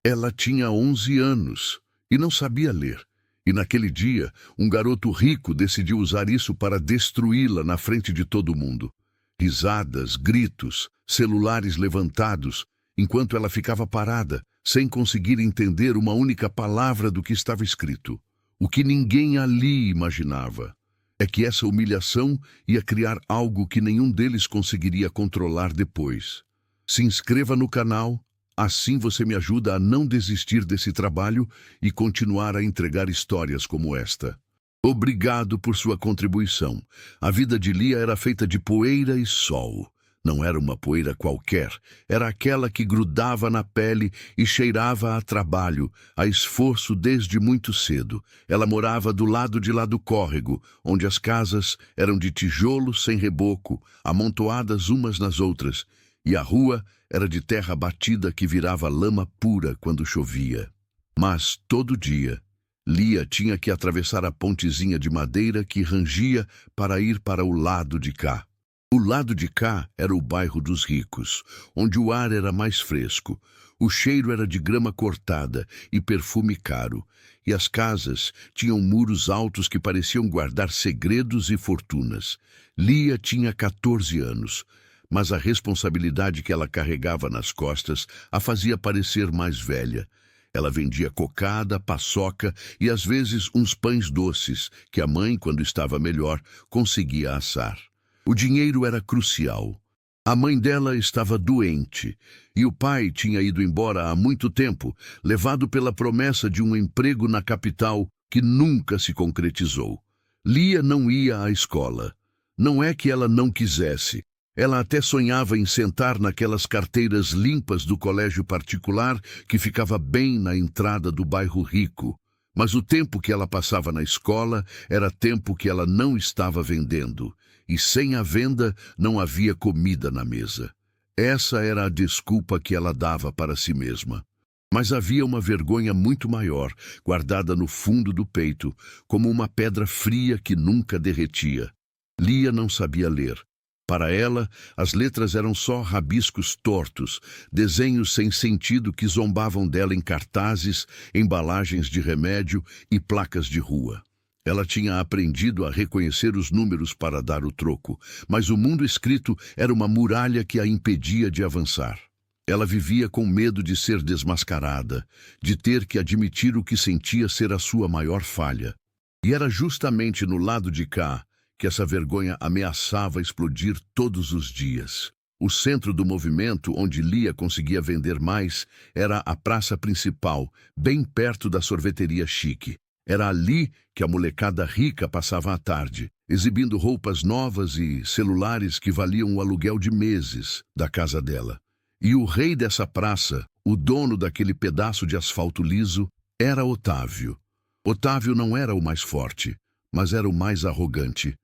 Ela tinha 11 anos e não sabia ler. E naquele dia, um garoto rico decidiu usar isso para destruí-la na frente de todo mundo. Risadas, gritos, celulares levantados, enquanto ela ficava parada, sem conseguir entender uma única palavra do que estava escrito. O que ninguém ali imaginava é que essa humilhação ia criar algo que nenhum deles conseguiria controlar depois. Se inscreva no canal, assim você me ajuda a não desistir desse trabalho e continuar a entregar histórias como esta. Obrigado por sua contribuição. A vida de Lia era feita de poeira e sol. Não era uma poeira qualquer, era aquela que grudava na pele e cheirava a trabalho, a esforço desde muito cedo. Ela morava do lado de lá do córrego, onde as casas eram de tijolo sem reboco, amontoadas umas nas outras, e a rua era de terra batida que virava lama pura quando chovia. Mas, todo dia, Lia tinha que atravessar a pontezinha de madeira que rangia para ir para o lado de cá. O lado de cá era o bairro dos ricos, onde o ar era mais fresco, o cheiro era de grama cortada e perfume caro, e as casas tinham muros altos que pareciam guardar segredos e fortunas. Lia tinha 14 anos, mas a responsabilidade que ela carregava nas costas a fazia parecer mais velha. Ela vendia cocada, paçoca e às vezes uns pães doces que a mãe, quando estava melhor, conseguia assar. O dinheiro era crucial. A mãe dela estava doente e o pai tinha ido embora há muito tempo, levado pela promessa de um emprego na capital que nunca se concretizou. Lia não ia à escola. Não é que ela não quisesse. Ela até sonhava em sentar naquelas carteiras limpas do colégio particular que ficava bem na entrada do bairro rico. Mas o tempo que ela passava na escola era tempo que ela não estava vendendo. E sem a venda não havia comida na mesa. Essa era a desculpa que ela dava para si mesma. Mas havia uma vergonha muito maior, guardada no fundo do peito, como uma pedra fria que nunca derretia. Lia não sabia ler. Para ela, as letras eram só rabiscos tortos, desenhos sem sentido que zombavam dela em cartazes, embalagens de remédio e placas de rua. Ela tinha aprendido a reconhecer os números para dar o troco, mas o mundo escrito era uma muralha que a impedia de avançar. Ela vivia com medo de ser desmascarada, de ter que admitir o que sentia ser a sua maior falha. E era justamente no lado de cá que essa vergonha ameaçava explodir todos os dias. O centro do movimento, onde Lia conseguia vender mais, era a praça principal, bem perto da sorveteria chique. Era ali que a molecada rica passava a tarde, exibindo roupas novas e celulares que valiam o aluguel de meses da casa dela. E o rei dessa praça, o dono daquele pedaço de asfalto liso, era Otávio. Otávio não era o mais forte, mas era o mais arrogante.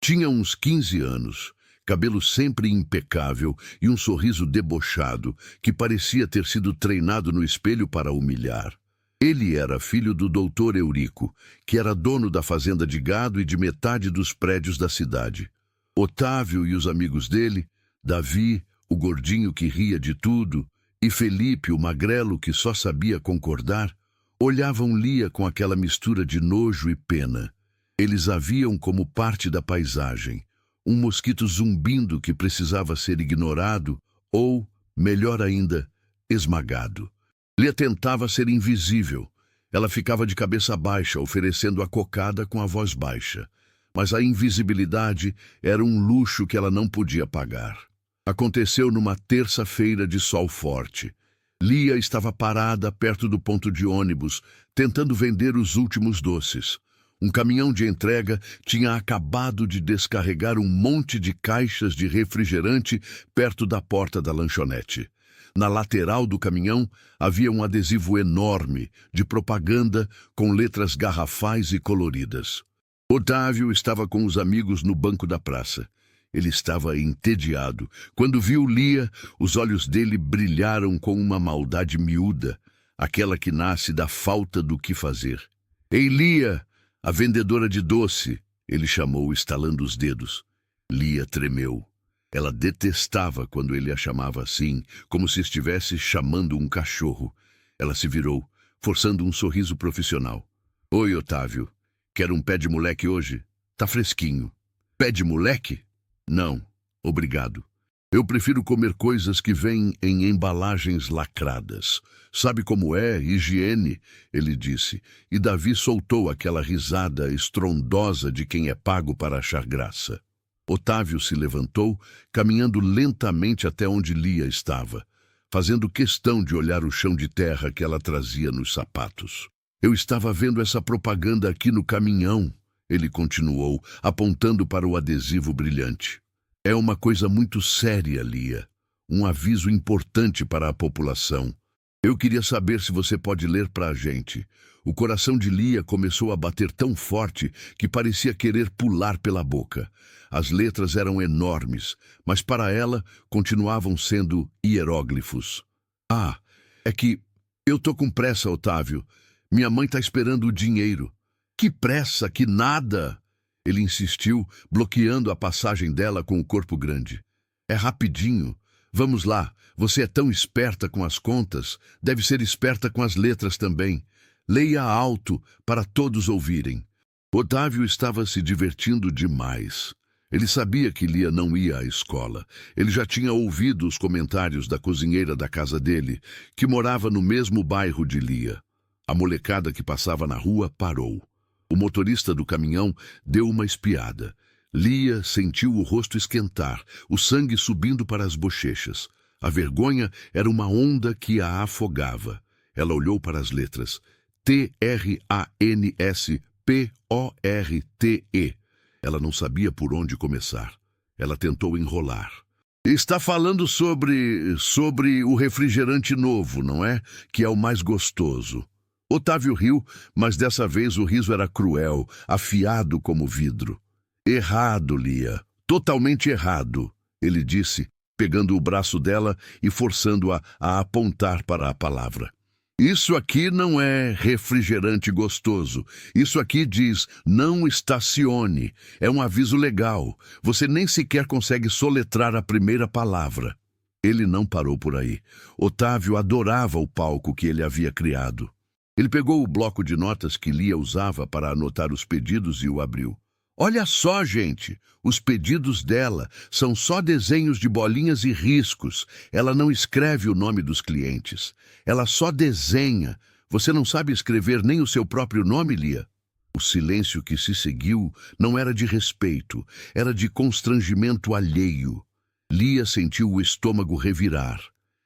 Tinha uns 15 anos, cabelo sempre impecável e um sorriso debochado que parecia ter sido treinado no espelho para humilhar. Ele era filho do doutor Eurico, que era dono da fazenda de gado e de metade dos prédios da cidade. Otávio e os amigos dele, Davi, o gordinho que ria de tudo, e Felipe, o magrelo que só sabia concordar, olhavam Lia com aquela mistura de nojo e pena. Eles a viam como parte da paisagem, um mosquito zumbindo que precisava ser ignorado ou, melhor ainda, esmagado. Lia tentava ser invisível. Ela ficava de cabeça baixa, oferecendo a cocada com a voz baixa. Mas a invisibilidade era um luxo que ela não podia pagar. Aconteceu numa terça-feira de sol forte. Lia estava parada perto do ponto de ônibus, tentando vender os últimos doces. Um caminhão de entrega tinha acabado de descarregar um monte de caixas de refrigerante perto da porta da lanchonete. Na lateral do caminhão havia um adesivo enorme de propaganda com letras garrafais e coloridas. Otávio estava com os amigos no banco da praça. Ele estava entediado. Quando viu Lia, os olhos dele brilharam com uma maldade miúda, aquela que nasce da falta do que fazer. "Ei, Lia, a vendedora de doce", ele chamou, estalando os dedos. Lia tremeu. Ela detestava quando ele a chamava assim, como se estivesse chamando um cachorro. Ela se virou, forçando um sorriso profissional. Oi, Otávio. Quer um pé de moleque hoje? Tá fresquinho. Pé de moleque? Não, obrigado. Eu prefiro comer coisas que vêm em embalagens lacradas. Sabe como é? Higiene, ele disse, e Davi soltou aquela risada estrondosa de quem é pago para achar graça. Otávio se levantou, caminhando lentamente até onde Lia estava, fazendo questão de olhar o chão de terra que ela trazia nos sapatos. Eu estava vendo essa propaganda aqui no caminhão, ele continuou, apontando para o adesivo brilhante. É uma coisa muito séria, Lia. Um aviso importante para a população. Eu queria saber se você pode ler para a gente. O coração de Lia começou a bater tão forte que parecia querer pular pela boca. As letras eram enormes, mas para ela continuavam sendo hieróglifos. Ah, é que eu tô com pressa, Otávio. Minha mãe tá esperando o dinheiro. Que pressa, que nada! Ele insistiu, bloqueando a passagem dela com o corpo grande. É rapidinho. Vamos lá, você é tão esperta com as contas, deve ser esperta com as letras também. Leia alto para todos ouvirem. Otávio estava se divertindo demais. Ele sabia que Lia não ia à escola. Ele já tinha ouvido os comentários da cozinheira da casa dele, que morava no mesmo bairro de Lia. A molecada que passava na rua parou. O motorista do caminhão deu uma espiada. Lia sentiu o rosto esquentar, o sangue subindo para as bochechas. A vergonha era uma onda que a afogava. Ela olhou para as letras. TRANSPORTE. Ela não sabia por onde começar. Ela tentou enrolar. Está falando sobre o refrigerante novo, não é? Que é o mais gostoso. Otávio riu, mas dessa vez o riso era cruel, afiado como vidro. Errado, Lia. Totalmente errado, ele disse, pegando o braço dela e forçando-a a apontar para a palavra. Isso aqui não é refrigerante gostoso. Isso aqui diz não estacione. É um aviso legal. Você nem sequer consegue soletrar a primeira palavra. Ele não parou por aí. Otávio adorava o palco que ele havia criado. Ele pegou o bloco de notas que Lia usava para anotar os pedidos e o abriu. Olha só, gente, os pedidos dela são só desenhos de bolinhas e riscos. Ela não escreve o nome dos clientes. Ela só desenha. Você não sabe escrever nem o seu próprio nome, Lia? O silêncio que se seguiu não era de respeito, era de constrangimento alheio. Lia sentiu o estômago revirar.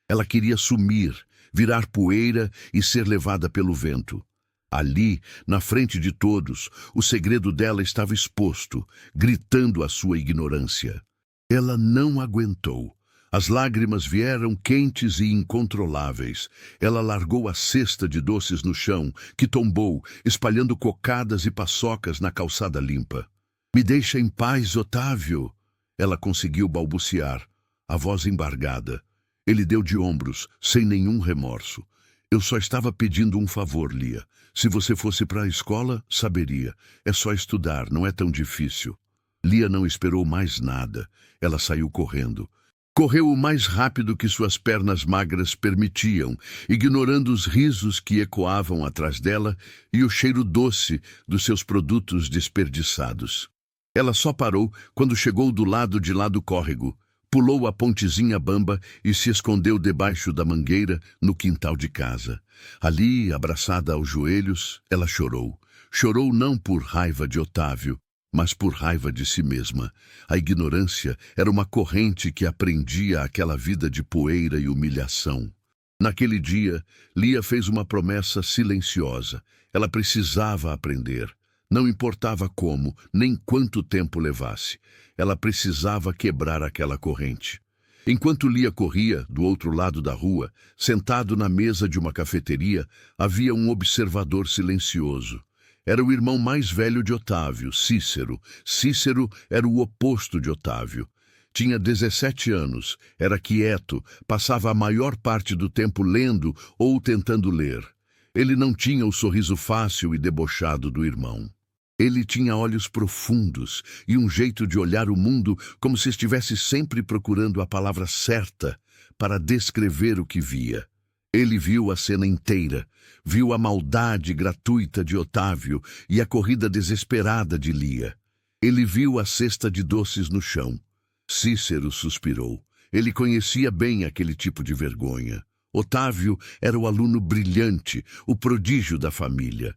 Ela queria sumir, virar poeira e ser levada pelo vento. Ali, na frente de todos, o segredo dela estava exposto, gritando a sua ignorância. Ela não aguentou. As lágrimas vieram quentes e incontroláveis. Ela largou a cesta de doces no chão, que tombou, espalhando cocadas e paçocas na calçada limpa. Me deixa em paz, Otávio. Ela conseguiu balbuciar, a voz embargada. Ele deu de ombros, sem nenhum remorso. Eu só estava pedindo um favor, Lia. Se você fosse para a escola, saberia. É só estudar, não é tão difícil. Lia não esperou mais nada. Ela saiu correndo. Correu o mais rápido que suas pernas magras permitiam, ignorando os risos que ecoavam atrás dela e o cheiro doce dos seus produtos desperdiçados. Ela só parou quando chegou do lado de lá do córrego. Pulou a pontezinha bamba e se escondeu debaixo da mangueira no quintal de casa. Ali, abraçada aos joelhos, ela chorou. Chorou não por raiva de Otávio, mas por raiva de si mesma. A ignorância era uma corrente que a prendia àquela vida de poeira e humilhação. Naquele dia, Lia fez uma promessa silenciosa. Ela precisava aprender. Não importava como, nem quanto tempo levasse. Ela precisava quebrar aquela corrente. Enquanto Lia corria, do outro lado da rua, sentado na mesa de uma cafeteria, havia um observador silencioso. Era o irmão mais velho de Otávio, Cícero. Cícero era o oposto de Otávio. Tinha 17 anos, era quieto, passava a maior parte do tempo lendo ou tentando ler. Ele não tinha o sorriso fácil e debochado do irmão. Ele tinha olhos profundos e um jeito de olhar o mundo como se estivesse sempre procurando a palavra certa para descrever o que via. Ele viu a cena inteira, viu a maldade gratuita de Otávio e a corrida desesperada de Lia. Ele viu a cesta de doces no chão. Cícero suspirou. Ele conhecia bem aquele tipo de vergonha. Otávio era o aluno brilhante, o prodígio da família.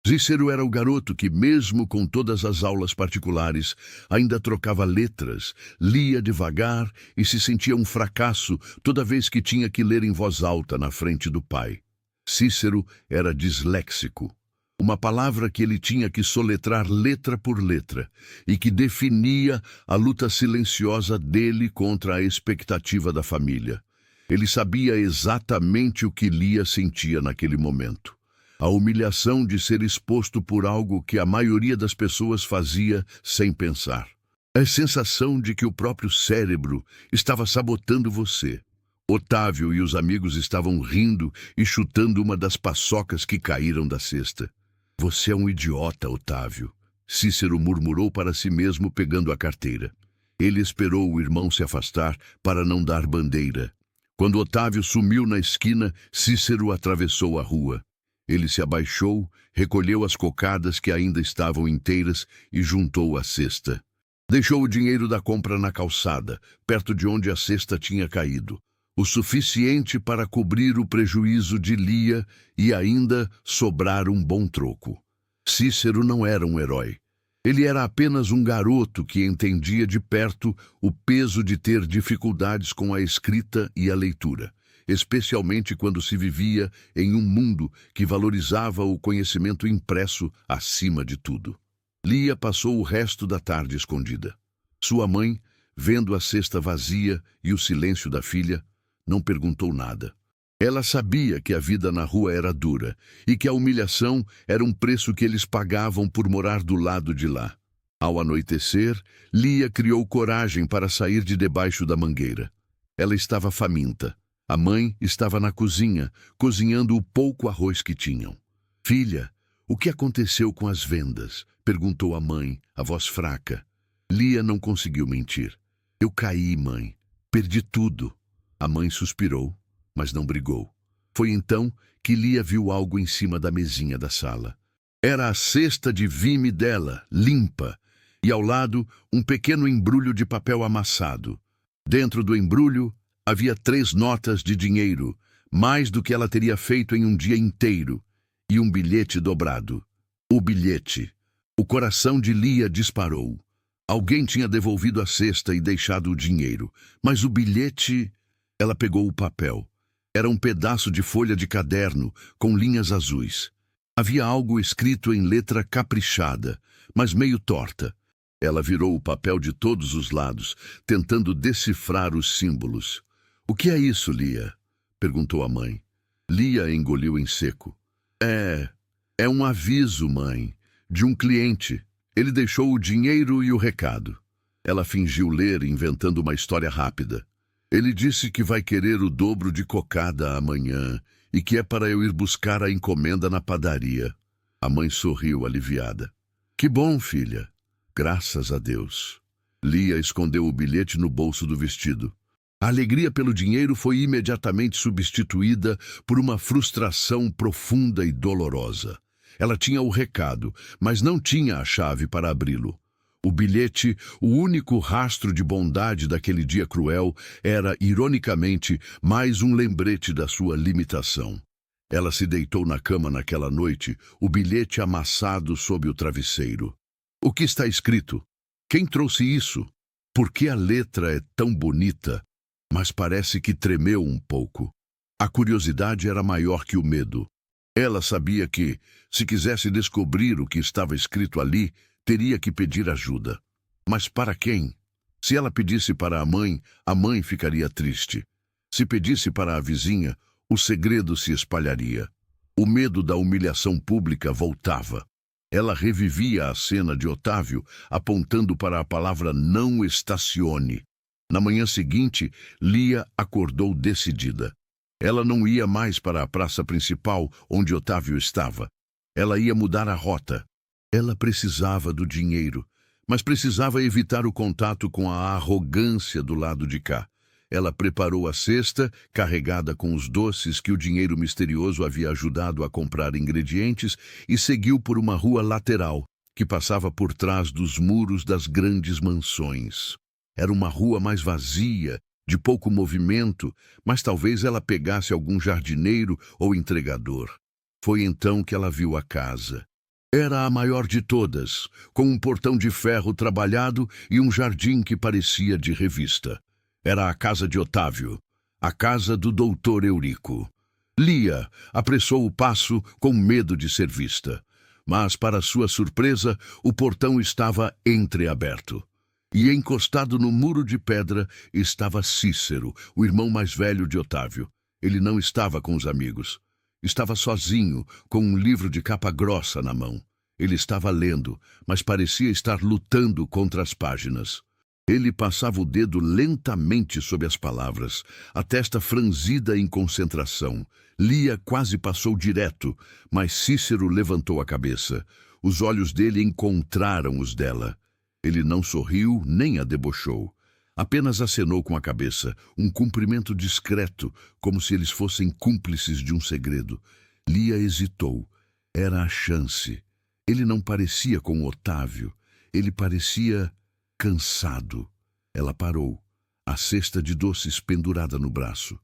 Cícero era o garoto que, mesmo com todas as aulas particulares, ainda trocava letras, lia devagar e se sentia um fracasso toda vez que tinha que ler em voz alta na frente do pai. Cícero era disléxico, uma palavra que ele tinha que soletrar letra por letra e que definia a luta silenciosa dele contra a expectativa da família. Ele sabia exatamente o que Lia sentia naquele momento. A humilhação de ser exposto por algo que a maioria das pessoas fazia sem pensar. A sensação de que o próprio cérebro estava sabotando você. Otávio e os amigos estavam rindo e chutando uma das paçocas que caíram da cesta. Você é um idiota, Otávio, Cícero murmurou para si mesmo pegando a carteira. Ele esperou o irmão se afastar para não dar bandeira. Quando Otávio sumiu na esquina, Cícero atravessou a rua. Ele se abaixou, recolheu as cocadas que ainda estavam inteiras e juntou a cesta. Deixou o dinheiro da compra na calçada, perto de onde a cesta tinha caído. O suficiente para cobrir o prejuízo de Lia e ainda sobrar um bom troco. Cícero não era um herói. Ele era apenas um garoto que entendia de perto o peso de ter dificuldades com a escrita e a leitura, especialmente quando se vivia em um mundo que valorizava o conhecimento impresso acima de tudo. Lia passou o resto da tarde escondida. Sua mãe, vendo a cesta vazia e o silêncio da filha, não perguntou nada. Ela sabia que a vida na rua era dura e que a humilhação era um preço que eles pagavam por morar do lado de lá. Ao anoitecer, Lia criou coragem para sair de debaixo da mangueira. Ela estava faminta. A mãe estava na cozinha, cozinhando o pouco arroz que tinham. Filha, o que aconteceu com as vendas? Perguntou a mãe, a voz fraca. Lia não conseguiu mentir. Eu caí, mãe. Perdi tudo. A mãe suspirou, mas não brigou. Foi então que Lia viu algo em cima da mesinha da sala. Era a cesta de vime dela, limpa, e ao lado um pequeno embrulho de papel amassado. Dentro do embrulho havia 3 notas de dinheiro, mais do que ela teria feito em um dia inteiro, e um bilhete dobrado. O bilhete. O coração de Lia disparou. Alguém tinha devolvido a cesta e deixado o dinheiro, mas o bilhete... Ela pegou o papel. Era um pedaço de folha de caderno, com linhas azuis. Havia algo escrito em letra caprichada, mas meio torta. Ela virou o papel de todos os lados, tentando decifrar os símbolos. O que é isso, Lia? Perguntou a mãe. Lia engoliu em seco. É um aviso, mãe, de um cliente. Ele deixou o dinheiro e o recado. Ela fingiu ler, inventando uma história rápida. Ele disse que vai querer o dobro de cocada amanhã e que é para eu ir buscar a encomenda na padaria. A mãe sorriu aliviada. Que bom, filha. Graças a Deus. Lia escondeu o bilhete no bolso do vestido. A alegria pelo dinheiro foi imediatamente substituída por uma frustração profunda e dolorosa. Ela tinha o recado, mas não tinha a chave para abri-lo. O bilhete, o único rastro de bondade daquele dia cruel, era, ironicamente, mais um lembrete da sua limitação. Ela se deitou na cama naquela noite, o bilhete amassado sob o travesseiro. O que está escrito? Quem trouxe isso? Por que a letra é tão bonita, mas parece que tremeu um pouco? A curiosidade era maior que o medo. Ela sabia que, se quisesse descobrir o que estava escrito ali, teria que pedir ajuda. Mas para quem? Se ela pedisse para a mãe ficaria triste. Se pedisse para a vizinha, o segredo se espalharia. O medo da humilhação pública voltava. Ela revivia a cena de Otávio, apontando para a palavra não estacione. Na manhã seguinte, Lia acordou decidida. Ela não ia mais para a praça principal, onde Otávio estava. Ela ia mudar a rota. Ela precisava do dinheiro, mas precisava evitar o contato com a arrogância do lado de cá. Ela preparou a cesta, carregada com os doces que o dinheiro misterioso havia ajudado a comprar ingredientes, e seguiu por uma rua lateral, que passava por trás dos muros das grandes mansões. Era uma rua mais vazia, de pouco movimento, mas talvez ela pegasse algum jardineiro ou entregador. Foi então que ela viu a casa. Era a maior de todas, com um portão de ferro trabalhado e um jardim que parecia de revista. Era a casa de Otávio, a casa do doutor Eurico. Lia apressou o passo com medo de ser vista. Mas, para sua surpresa, o portão estava entreaberto. E encostado no muro de pedra estava Cícero, o irmão mais velho de Otávio. Ele não estava com os amigos. Estava sozinho, com um livro de capa grossa na mão. Ele estava lendo, mas parecia estar lutando contra as páginas. Ele passava o dedo lentamente sobre as palavras, a testa franzida em concentração. Lia quase passou direto, mas Cícero levantou a cabeça. Os olhos dele encontraram os dela. Ele não sorriu nem a debochou. Apenas acenou com a cabeça, um cumprimento discreto, como se eles fossem cúmplices de um segredo. Lia hesitou. Era a chance. Ele não parecia com Otávio. Ele parecia cansado. Ela parou, a cesta de doces pendurada no braço.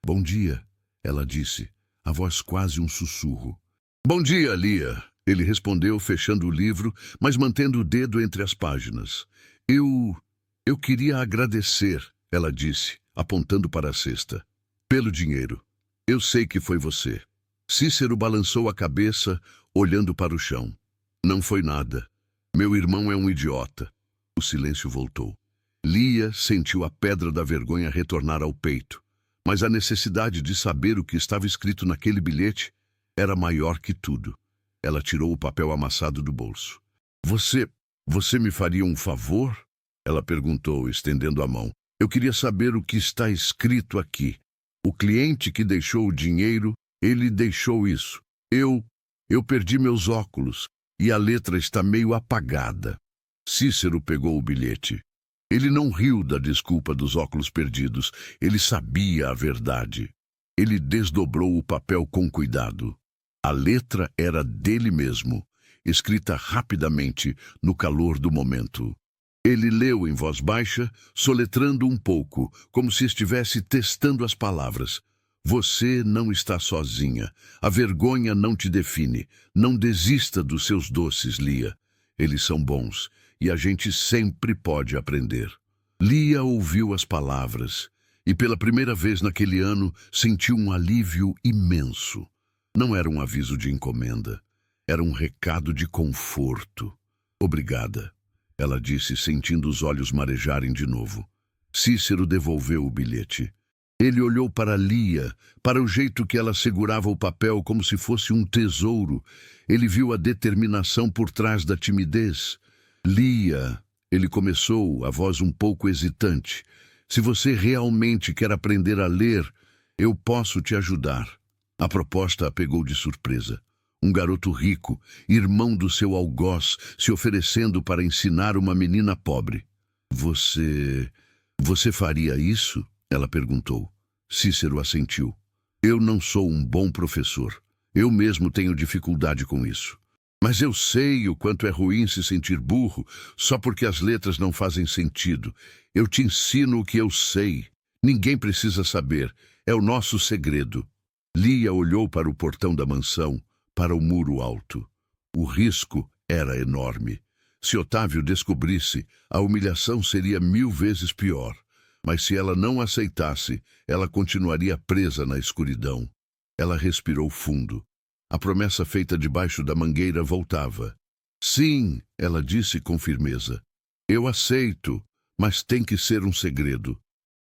"Bom dia", ela disse, a voz quase um sussurro. "Bom dia, Lia", ele respondeu, fechando o livro, mas mantendo o dedo entre as páginas. Eu queria agradecer", ela disse, apontando para a cesta. "Pelo dinheiro. Eu sei que foi você." Cícero balançou a cabeça, olhando para o chão. "Não foi nada. Meu irmão é um idiota." O silêncio voltou. Lia sentiu a pedra da vergonha retornar ao peito, mas a necessidade de saber o que estava escrito naquele bilhete era maior que tudo. Ela tirou o papel amassado do bolso. Você me faria um favor?" Ela perguntou, estendendo a mão. "Eu queria saber o que está escrito aqui. O cliente que deixou o dinheiro, ele deixou isso. Eu perdi meus óculos e a letra está meio apagada." Cícero pegou o bilhete. Ele não riu da desculpa dos óculos perdidos. Ele sabia a verdade. Ele desdobrou o papel com cuidado. A letra era dele mesmo, escrita rapidamente, no calor do momento. Ele leu em voz baixa, soletrando um pouco, como se estivesse testando as palavras. "Você não está sozinha. A vergonha não te define. Não desista dos seus doces, Lia. Eles são bons. E a gente sempre pode aprender." Lia ouviu as palavras e, pela primeira vez naquele ano, sentiu um alívio imenso. Não era um aviso de encomenda. Era um recado de conforto. "Obrigada", ela disse, sentindo os olhos marejarem de novo. Cícero devolveu o bilhete. Ele olhou para Lia, para o jeito que ela segurava o papel como se fosse um tesouro. Ele viu a determinação por trás da timidez. "Lia", ele começou, a voz um pouco hesitante, "se você realmente quer aprender a ler, eu posso te ajudar." A proposta a pegou de surpresa. Um garoto rico, irmão do seu algoz, se oferecendo para ensinar uma menina pobre. Você faria isso?" ela perguntou. Cícero assentiu. "Eu não sou um bom professor. Eu mesmo tenho dificuldade com isso. Mas eu sei o quanto é ruim se sentir burro só porque as letras não fazem sentido. Eu te ensino o que eu sei. Ninguém precisa saber. É o nosso segredo." Lia olhou para o portão da mansão, para o muro alto. O risco era enorme. Se Otávio descobrisse, a humilhação seria 1000 vezes pior. Mas se ela não aceitasse, ela continuaria presa na escuridão. Ela respirou fundo. A promessa feita debaixo da mangueira voltava. "Sim", ela disse com firmeza. "Eu aceito, mas tem que ser um segredo.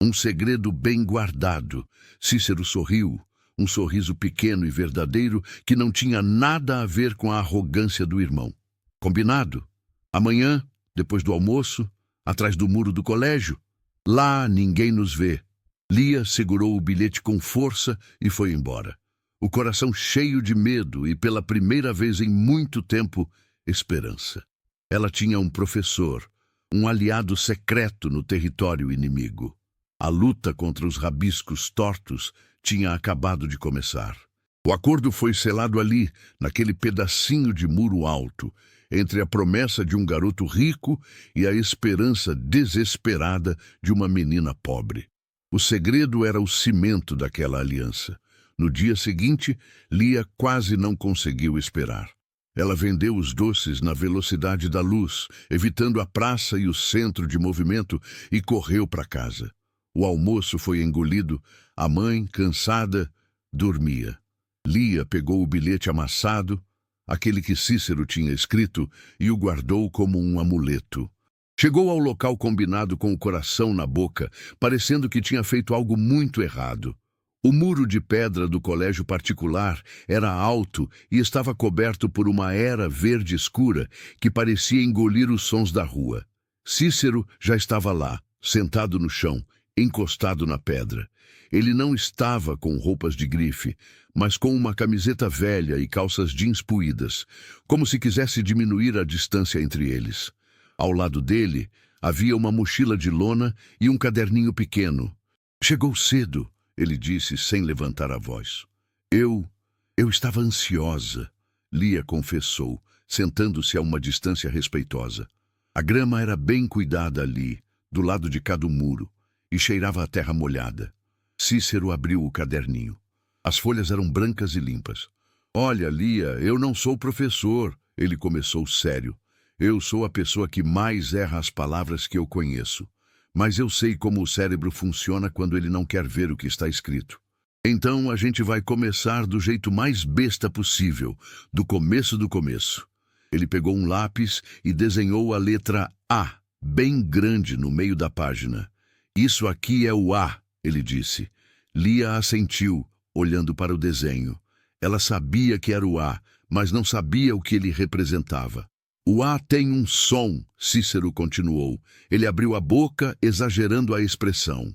Um segredo bem guardado." Cícero sorriu, um sorriso pequeno e verdadeiro que não tinha nada a ver com a arrogância do irmão. "Combinado? Amanhã, depois do almoço, atrás do muro do colégio. Lá ninguém nos vê." Lia segurou o bilhete com força e foi embora. O coração cheio de medo e, pela primeira vez em muito tempo, esperança. Ela tinha um professor, um aliado secreto no território inimigo. A luta contra os rabiscos tortos tinha acabado de começar. O acordo foi selado ali, naquele pedacinho de muro alto, entre a promessa de um garoto rico e a esperança desesperada de uma menina pobre. O segredo era o cimento daquela aliança. No dia seguinte, Lia quase não conseguiu esperar. Ela vendeu os doces na velocidade da luz, evitando a praça e o centro de movimento, e correu para casa. O almoço foi engolido, a mãe, cansada, dormia. Lia pegou o bilhete amassado, aquele que Cícero tinha escrito, e o guardou como um amuleto. Chegou ao local combinado com o coração na boca, parecendo que tinha feito algo muito errado. O muro de pedra do colégio particular era alto e estava coberto por uma era verde escura que parecia engolir os sons da rua. Cícero já estava lá, sentado no chão, encostado na pedra. Ele não estava com roupas de grife, mas com uma camiseta velha e calças jeans puídas, como se quisesse diminuir a distância entre eles. Ao lado dele, havia uma mochila de lona e um caderninho pequeno. "Chegou cedo", ele disse sem levantar a voz. Eu estava ansiosa", Lia confessou, sentando-se a uma distância respeitosa. A grama era bem cuidada ali, do lado de cada muro, e cheirava a terra molhada. Cícero abriu o caderninho. As folhas eram brancas e limpas. "Olha, Lia, eu não sou professor", ele começou sério. "Eu sou a pessoa que mais erra as palavras que eu conheço. Mas eu sei como o cérebro funciona quando ele não quer ver o que está escrito. Então a gente vai começar do jeito mais besta possível, do começo do começo." Ele pegou um lápis e desenhou a letra A, bem grande no meio da página. "Isso aqui é o A", ele disse. Lia assentiu, olhando para o desenho. Ela sabia que era o A, mas não sabia o que ele representava. "O A tem um som", Cícero continuou. Ele abriu a boca, exagerando a expressão.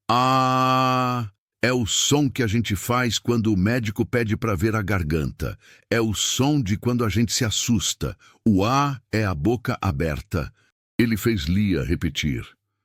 "Ah, é o som que a gente faz quando o médico pede para ver a garganta. É o som de quando a gente se assusta. O A é a boca aberta." Ele fez Lia repetir.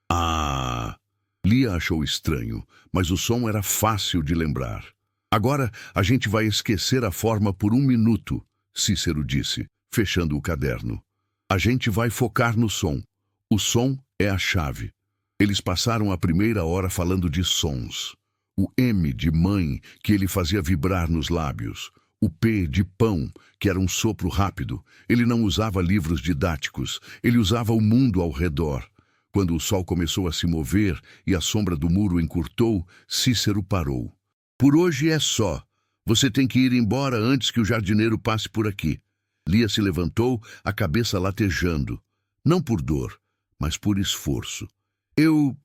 "Ah." Lia achou estranho, mas o som era fácil de lembrar. "Agora a gente vai esquecer a forma por 1 minuto", Cícero disse, fechando o caderno. "A gente vai focar no som. O som é a chave." Eles passaram a primeira hora falando de sons. O M de mãe, que ele fazia vibrar nos lábios. O P de pão, que era um sopro rápido. Ele não usava livros didáticos. Ele usava o mundo ao redor. Quando o sol começou a se mover e a sombra do muro encurtou, Cícero parou. "Por hoje é só. Você tem que ir embora antes que o jardineiro passe por aqui." Lia se levantou, a cabeça latejando. Não por dor, mas por esforço. Eu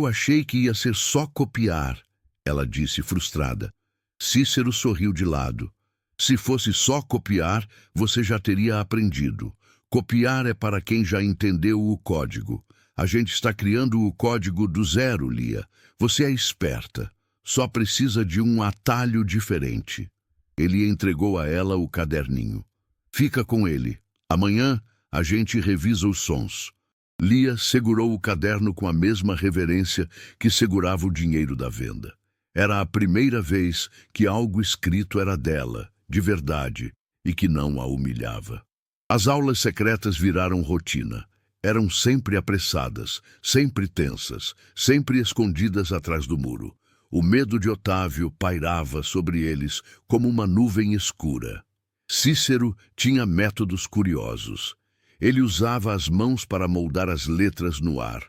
achei que ia ser só copiar", ela disse frustrada. Cícero sorriu de lado. "Se fosse só copiar, você já teria aprendido. Copiar é para quem já entendeu o código. A gente está criando o código do zero, Lia. Você é esperta. Só precisa de um atalho diferente." Ele entregou a ela o caderninho. "Fica com ele. Amanhã a gente revisa os sons." Lia segurou o caderno com a mesma reverência que segurava o dinheiro da venda. Era a primeira vez que algo escrito era dela, de verdade, e que não a humilhava. As aulas secretas viraram rotina. Eram sempre apressadas, sempre tensas, sempre escondidas atrás do muro. O medo de Otávio pairava sobre eles como uma nuvem escura. Cícero tinha métodos curiosos. Ele usava as mãos para moldar as letras no ar.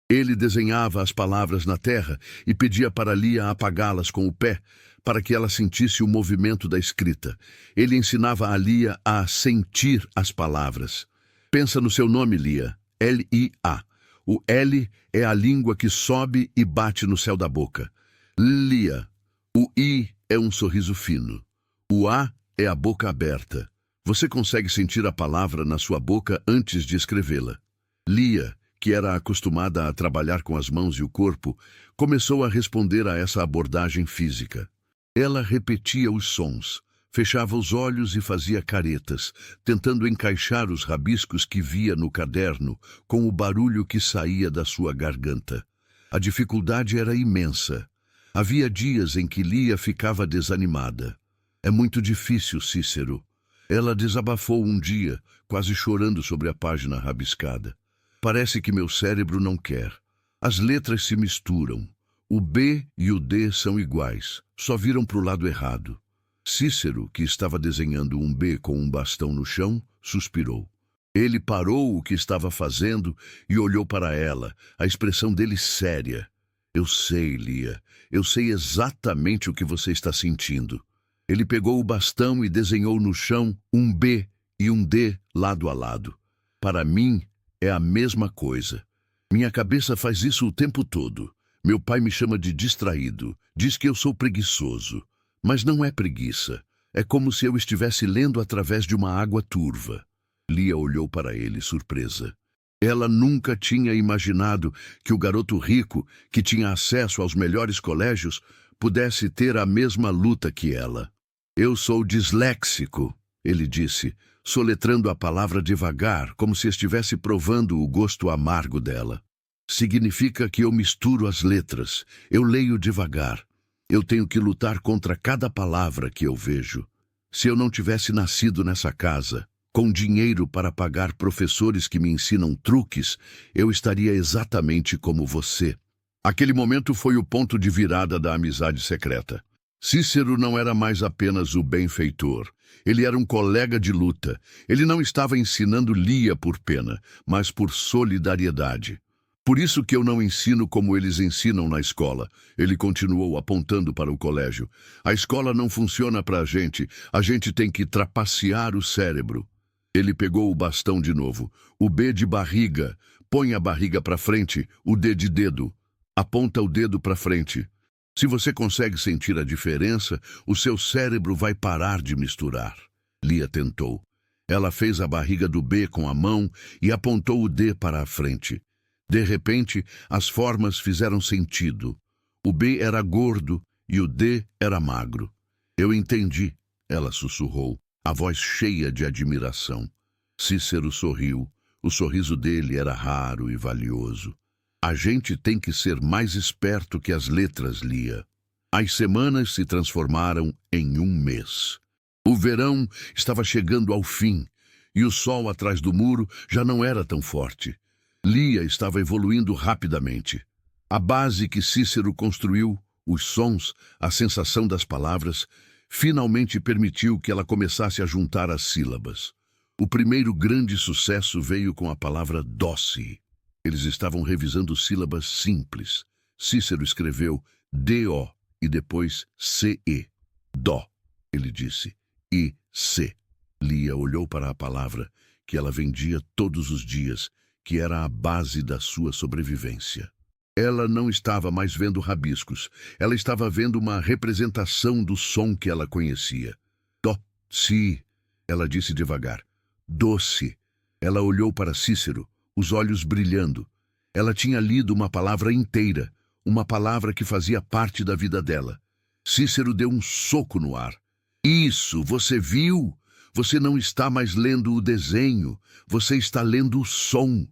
Ele desenhava as palavras na terra e pedia para Lia apagá-las com o pé, para que ela sentisse o movimento da escrita. Ele ensinava a Lia a sentir as palavras. "Pensa no seu nome, Lia. L-I-A. O L é a língua que sobe e bate no céu da boca. Lia. O I é um sorriso fino. O A é a boca aberta. Você consegue sentir a palavra na sua boca antes de escrevê-la." Lia, que era acostumada a trabalhar com as mãos e o corpo, começou a responder a essa abordagem física. Ela repetia os sons, fechava os olhos e fazia caretas, tentando encaixar os rabiscos que via no caderno com o barulho que saía da sua garganta. A dificuldade era imensa. Havia dias em que Lia ficava desanimada. É muito difícil, Cícero. Ela desabafou um dia, quase chorando sobre a página rabiscada. Parece que meu cérebro não quer. As letras se misturam. O B e o D são iguais, só viram para o lado errado. Cícero, que estava desenhando um B com um bastão no chão, suspirou. Ele parou o que estava fazendo e olhou para ela, a expressão dele séria. Eu sei, Lia, eu sei exatamente o que você está sentindo. Ele pegou o bastão e desenhou no chão um B e um D lado a lado. Para mim, é a mesma coisa. Minha cabeça faz isso o tempo todo. Meu pai me chama de distraído, diz que eu sou preguiçoso. Mas não é preguiça. É como se eu estivesse lendo através de uma água turva. Lia olhou para ele, surpresa. Ela nunca tinha imaginado que o garoto rico, que tinha acesso aos melhores colégios, pudesse ter a mesma luta que ela. Eu sou disléxico, ele disse, soletrando a palavra devagar, como se estivesse provando o gosto amargo dela. Significa que eu misturo as letras, eu leio devagar. Eu tenho que lutar contra cada palavra que eu vejo. Se eu não tivesse nascido nessa casa, com dinheiro para pagar professores que me ensinam truques, eu estaria exatamente como você. Aquele momento foi o ponto de virada da amizade secreta. Cícero não era mais apenas o benfeitor. Ele era um colega de luta. Ele não estava ensinando Lia por pena, mas por solidariedade. Por isso que eu não ensino como eles ensinam na escola. Ele continuou apontando para o colégio. A escola não funciona para a gente tem que trapacear o cérebro. Ele pegou o bastão de novo. O B de barriga. Põe a barriga para frente, o D de dedo. Aponta o dedo para frente. Se você consegue sentir a diferença, o seu cérebro vai parar de misturar. Lia tentou. Ela fez a barriga do B com a mão e apontou o D para a frente. De repente, as formas fizeram sentido. O B era gordo e o D era magro. Eu entendi, ela sussurrou, a voz cheia de admiração. Cícero sorriu. O sorriso dele era raro e valioso. A gente tem que ser mais esperto que as letras, Lia. As semanas se transformaram em um mês. O verão estava chegando ao fim e o sol atrás do muro já não era tão forte. Lia estava evoluindo rapidamente. A base que Cícero construiu, os sons, a sensação das palavras, finalmente permitiu que ela começasse a juntar as sílabas. O primeiro grande sucesso veio com a palavra doce. Eles estavam revisando sílabas simples. Cícero escreveu D-O e depois C-E. Dó, ele disse. E C. Lia olhou para a palavra que ela vendia todos os dias, que era a base da sua sobrevivência. Ela não estava mais vendo rabiscos. Ela estava vendo uma representação do som que ela conhecia. Dó-si, ela disse devagar. Doce. Ela olhou para Cícero, os olhos brilhando. Ela tinha lido uma palavra inteira, uma palavra que fazia parte da vida dela. Cícero deu um soco no ar. Isso, você viu? Você não está mais lendo o desenho, você está lendo o som.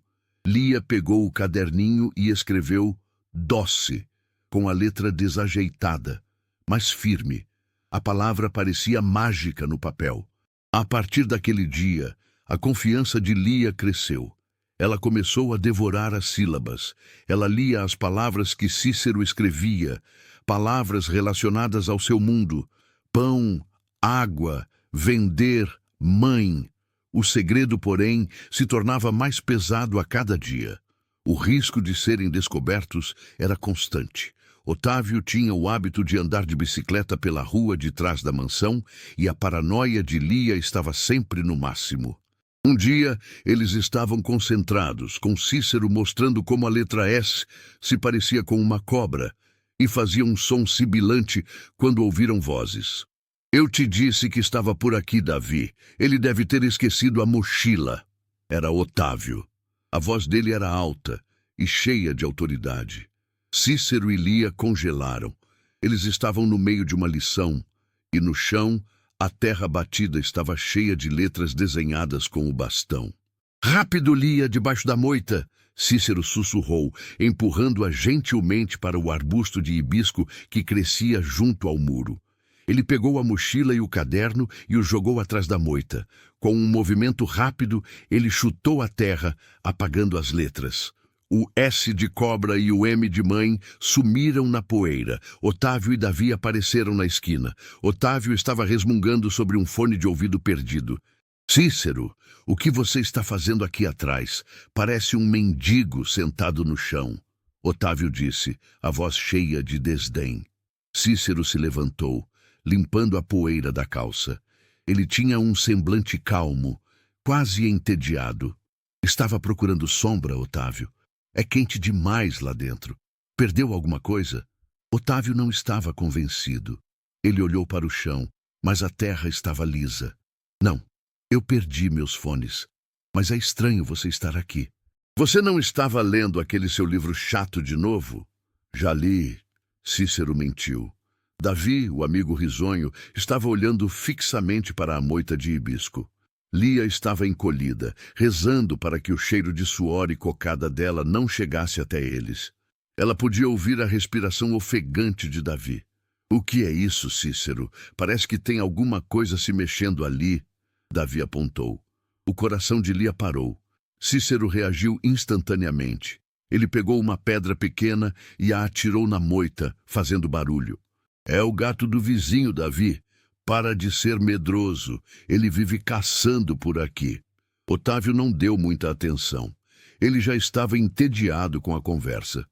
Lia pegou o caderninho e escreveu doce, com a letra desajeitada, mas firme. A palavra parecia mágica no papel. A partir daquele dia, a confiança de Lia cresceu. Ela começou a devorar as sílabas. Ela lia as palavras que Cícero escrevia, palavras relacionadas ao seu mundo. Pão, água, vender, mãe. O segredo, porém, se tornava mais pesado a cada dia. O risco de serem descobertos era constante. Otávio tinha o hábito de andar de bicicleta pela rua de trás da mansão e a paranoia de Lia estava sempre no máximo. Um dia, eles estavam concentrados, com Cícero mostrando como a letra S se parecia com uma cobra e fazia um som sibilante quando ouviram vozes. Eu te disse que estava por aqui, Davi. Ele deve ter esquecido a mochila. Era Otávio. A voz dele era alta e cheia de autoridade. Cícero e Lia congelaram. Eles estavam no meio de uma lição e no chão a terra batida estava cheia de letras desenhadas com o bastão. Rápido, Lia, debaixo da moita! Cícero sussurrou, empurrando-a gentilmente para o arbusto de hibisco que crescia junto ao muro. Ele pegou a mochila e o caderno e os jogou atrás da moita. Com um movimento rápido, ele chutou a terra, apagando as letras. O S de cobra e o M de mãe sumiram na poeira. Otávio e Davi apareceram na esquina. Otávio estava resmungando sobre um fone de ouvido perdido. Cícero, o que você está fazendo aqui atrás? Parece um mendigo sentado no chão. Otávio disse, a voz cheia de desdém. Cícero se levantou, limpando a poeira da calça. Ele tinha um semblante calmo, quase entediado. Estava procurando sombra, Otávio. É quente demais lá dentro. Perdeu alguma coisa? Otávio não estava convencido. Ele olhou para o chão, mas a terra estava lisa. Não, eu perdi meus fones. Mas é estranho você estar aqui. Você não estava lendo aquele seu livro chato de novo? Já li. Cícero mentiu. Davi, o amigo risonho, estava olhando fixamente para a moita de hibisco. Lia estava encolhida, rezando para que o cheiro de suor e cocada dela não chegasse até eles. Ela podia ouvir a respiração ofegante de Davi. O que é isso, Cícero? Parece que tem alguma coisa se mexendo ali. Davi apontou. O coração de Lia parou. Cícero reagiu instantaneamente. Ele pegou uma pedra pequena e a atirou na moita, fazendo barulho. É o gato do vizinho, Davi. Para de ser medroso. Ele vive caçando por aqui. Otávio não deu muita atenção. Ele já estava entediado com a conversa.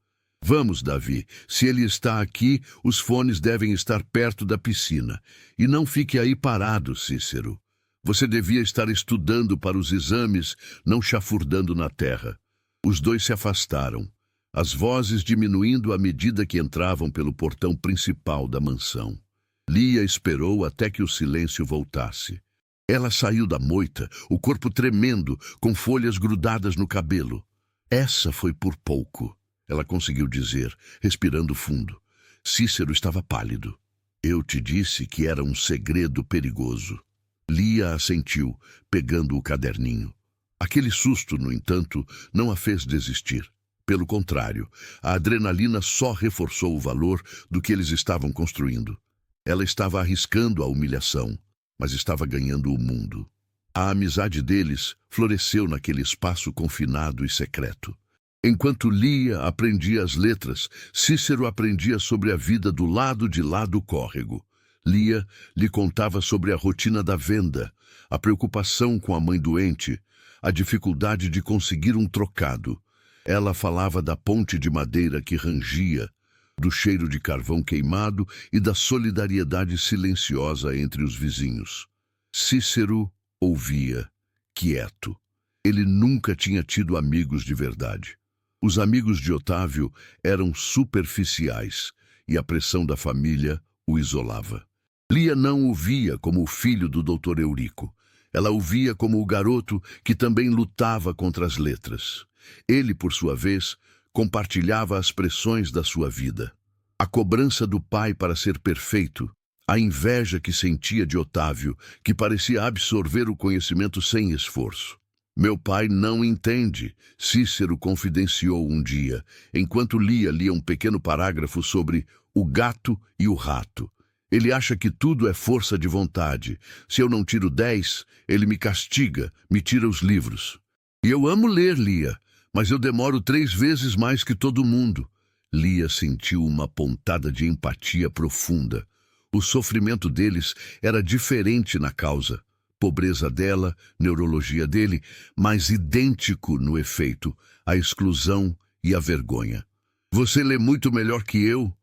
Vamos, Davi. Se ele está aqui, os fones devem estar perto da piscina. E não fique aí parado, Cícero. Você devia estar estudando para os exames, não chafurdando na terra. Os dois se afastaram, as vozes diminuindo à medida que entravam pelo portão principal da mansão. Lia esperou até que o silêncio voltasse. Ela saiu da moita, o corpo tremendo, com folhas grudadas no cabelo. Essa foi por pouco, ela conseguiu dizer, respirando fundo. Cícero estava pálido. Eu te disse que era um segredo perigoso. Lia assentiu, pegando o caderninho. Aquele susto, no entanto, não a fez desistir. Pelo contrário, a adrenalina só reforçou o valor do que eles estavam construindo. Ela estava arriscando a humilhação, mas estava ganhando o mundo. A amizade deles floresceu naquele espaço confinado e secreto. Enquanto Lia aprendia as letras, Cícero aprendia sobre a vida do lado de lá do córrego. Lia lhe contava sobre a rotina da venda, a preocupação com a mãe doente, a dificuldade de conseguir um trocado. Ela falava da ponte de madeira que rangia, do cheiro de carvão queimado e da solidariedade silenciosa entre os vizinhos. Cícero ouvia, quieto. Ele nunca tinha tido amigos de verdade. Os amigos de Otávio eram superficiais e a pressão da família o isolava. Lia não o via como o filho do Dr. Eurico. Ela o via como o garoto que também lutava contra as letras. Ele, por sua vez, compartilhava as pressões da sua vida. A cobrança do pai para ser perfeito, a inveja que sentia de Otávio, que parecia absorver o conhecimento sem esforço. Meu pai não entende, Cícero confidenciou um dia, enquanto lia um pequeno parágrafo sobre o gato e o rato. Ele acha que tudo é força de vontade. Se eu não tiro 10, ele me castiga, me tira os livros. E eu amo ler, Lia, mas eu demoro 3 vezes mais que todo mundo. Lia sentiu uma pontada de empatia profunda. O sofrimento deles era diferente na causa. Pobreza dela, neurologia dele, mas idêntico no efeito, a exclusão e a vergonha. Você lê muito melhor que eu,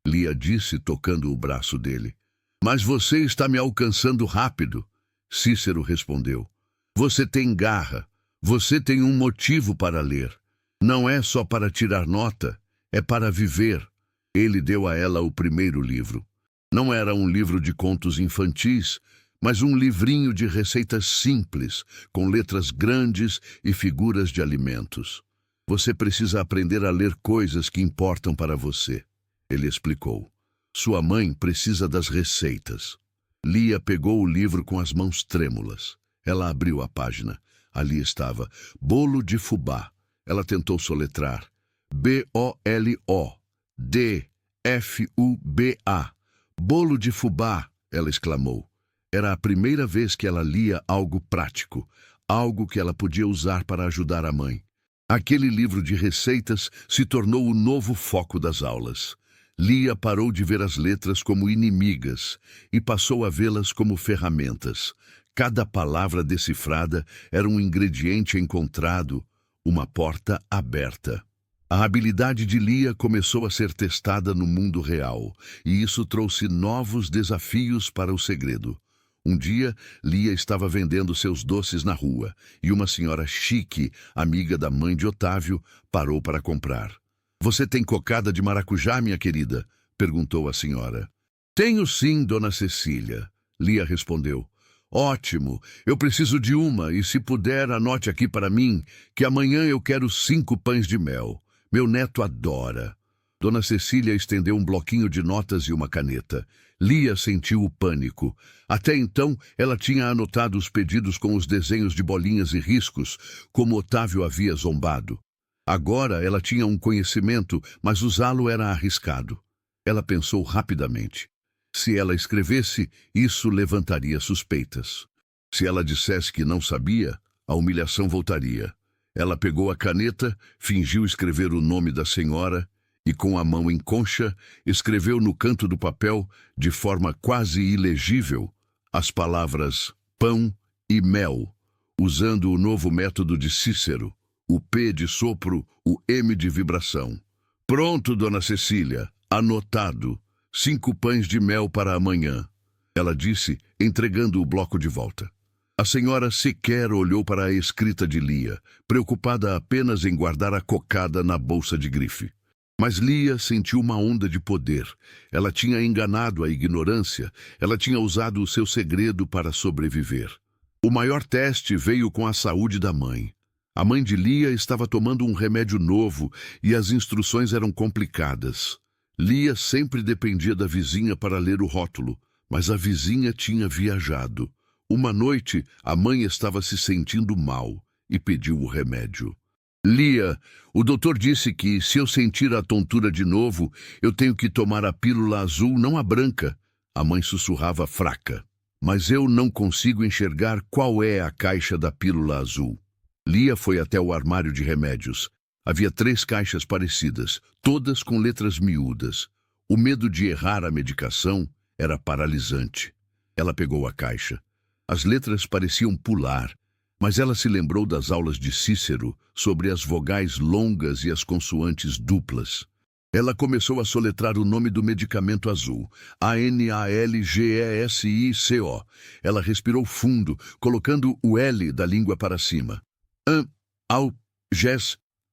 Lia disse, tocando o braço dele. Mas você está me alcançando rápido, Cícero respondeu. Você tem garra, você tem um motivo para ler. Não é só para tirar nota, é para viver. Ele deu a ela o primeiro livro. Não era um livro de contos infantis, mas um livrinho de receitas simples, com letras grandes e figuras de alimentos. Você precisa aprender a ler coisas que importam para você, ele explicou. Sua mãe precisa das receitas. Lia pegou o livro com as mãos trêmulas. Ela abriu a página. Ali estava, bolo de fubá. Ela tentou soletrar. B-O-L-O-D-F-U-B-A. Bolo de fubá, ela exclamou. Era a primeira vez que ela lia algo prático, algo que ela podia usar para ajudar a mãe. Aquele livro de receitas se tornou o novo foco das aulas. Lia parou de ver as letras como inimigas e passou a vê-las como ferramentas. Cada palavra decifrada era um ingrediente encontrado, uma porta aberta. A habilidade de Lia começou a ser testada no mundo real, e isso trouxe novos desafios para o segredo. Um dia, Lia estava vendendo seus doces na rua, e uma senhora chique, amiga da mãe de Otávio, parou para comprar. "Você tem cocada de maracujá, minha querida?" perguntou a senhora. "Tenho sim, dona Cecília", Lia respondeu. "Ótimo, eu preciso de uma, e se puder, anote aqui para mim, que amanhã eu quero 5 pães de mel. Meu neto adora." Dona Cecília estendeu um bloquinho de notas e uma caneta. Lia sentiu o pânico. Até então, ela tinha anotado os pedidos com os desenhos de bolinhas e riscos, como Otávio havia zombado. Agora ela tinha um conhecimento, mas usá-lo era arriscado. Ela pensou rapidamente. Se ela escrevesse, isso levantaria suspeitas. Se ela dissesse que não sabia, a humilhação voltaria. Ela pegou a caneta, fingiu escrever o nome da senhora e, com a mão em concha, escreveu no canto do papel, de forma quase ilegível, as palavras pão e mel, usando o novo método de Cícero, o P de sopro, o M de vibração. "Pronto, dona Cecília, anotado. 5 pães de mel para amanhã", ela disse, entregando o bloco de volta. A senhora sequer olhou para a escrita de Lia, preocupada apenas em guardar a cocada na bolsa de grife. Mas Lia sentiu uma onda de poder. Ela tinha enganado a ignorância, ela tinha usado o seu segredo para sobreviver. O maior teste veio com a saúde da mãe. A mãe de Lia estava tomando um remédio novo e as instruções eram complicadas. Lia sempre dependia da vizinha para ler o rótulo, mas a vizinha tinha viajado. Uma noite, a mãe estava se sentindo mal e pediu o remédio. "Lia, o doutor disse que, se eu sentir a tontura de novo, eu tenho que tomar a pílula azul, não a branca", a mãe sussurrava fraca. "Mas eu não consigo enxergar qual é a caixa da pílula azul." Lia foi até o armário de remédios. Havia 3 caixas parecidas, todas com letras miúdas. O medo de errar a medicação era paralisante. Ela pegou a caixa. As letras pareciam pular, mas ela se lembrou das aulas de Cícero sobre as vogais longas e as consoantes duplas. Ela começou a soletrar o nome do medicamento azul, ANALGESICO. Ela respirou fundo, colocando o L da língua para cima.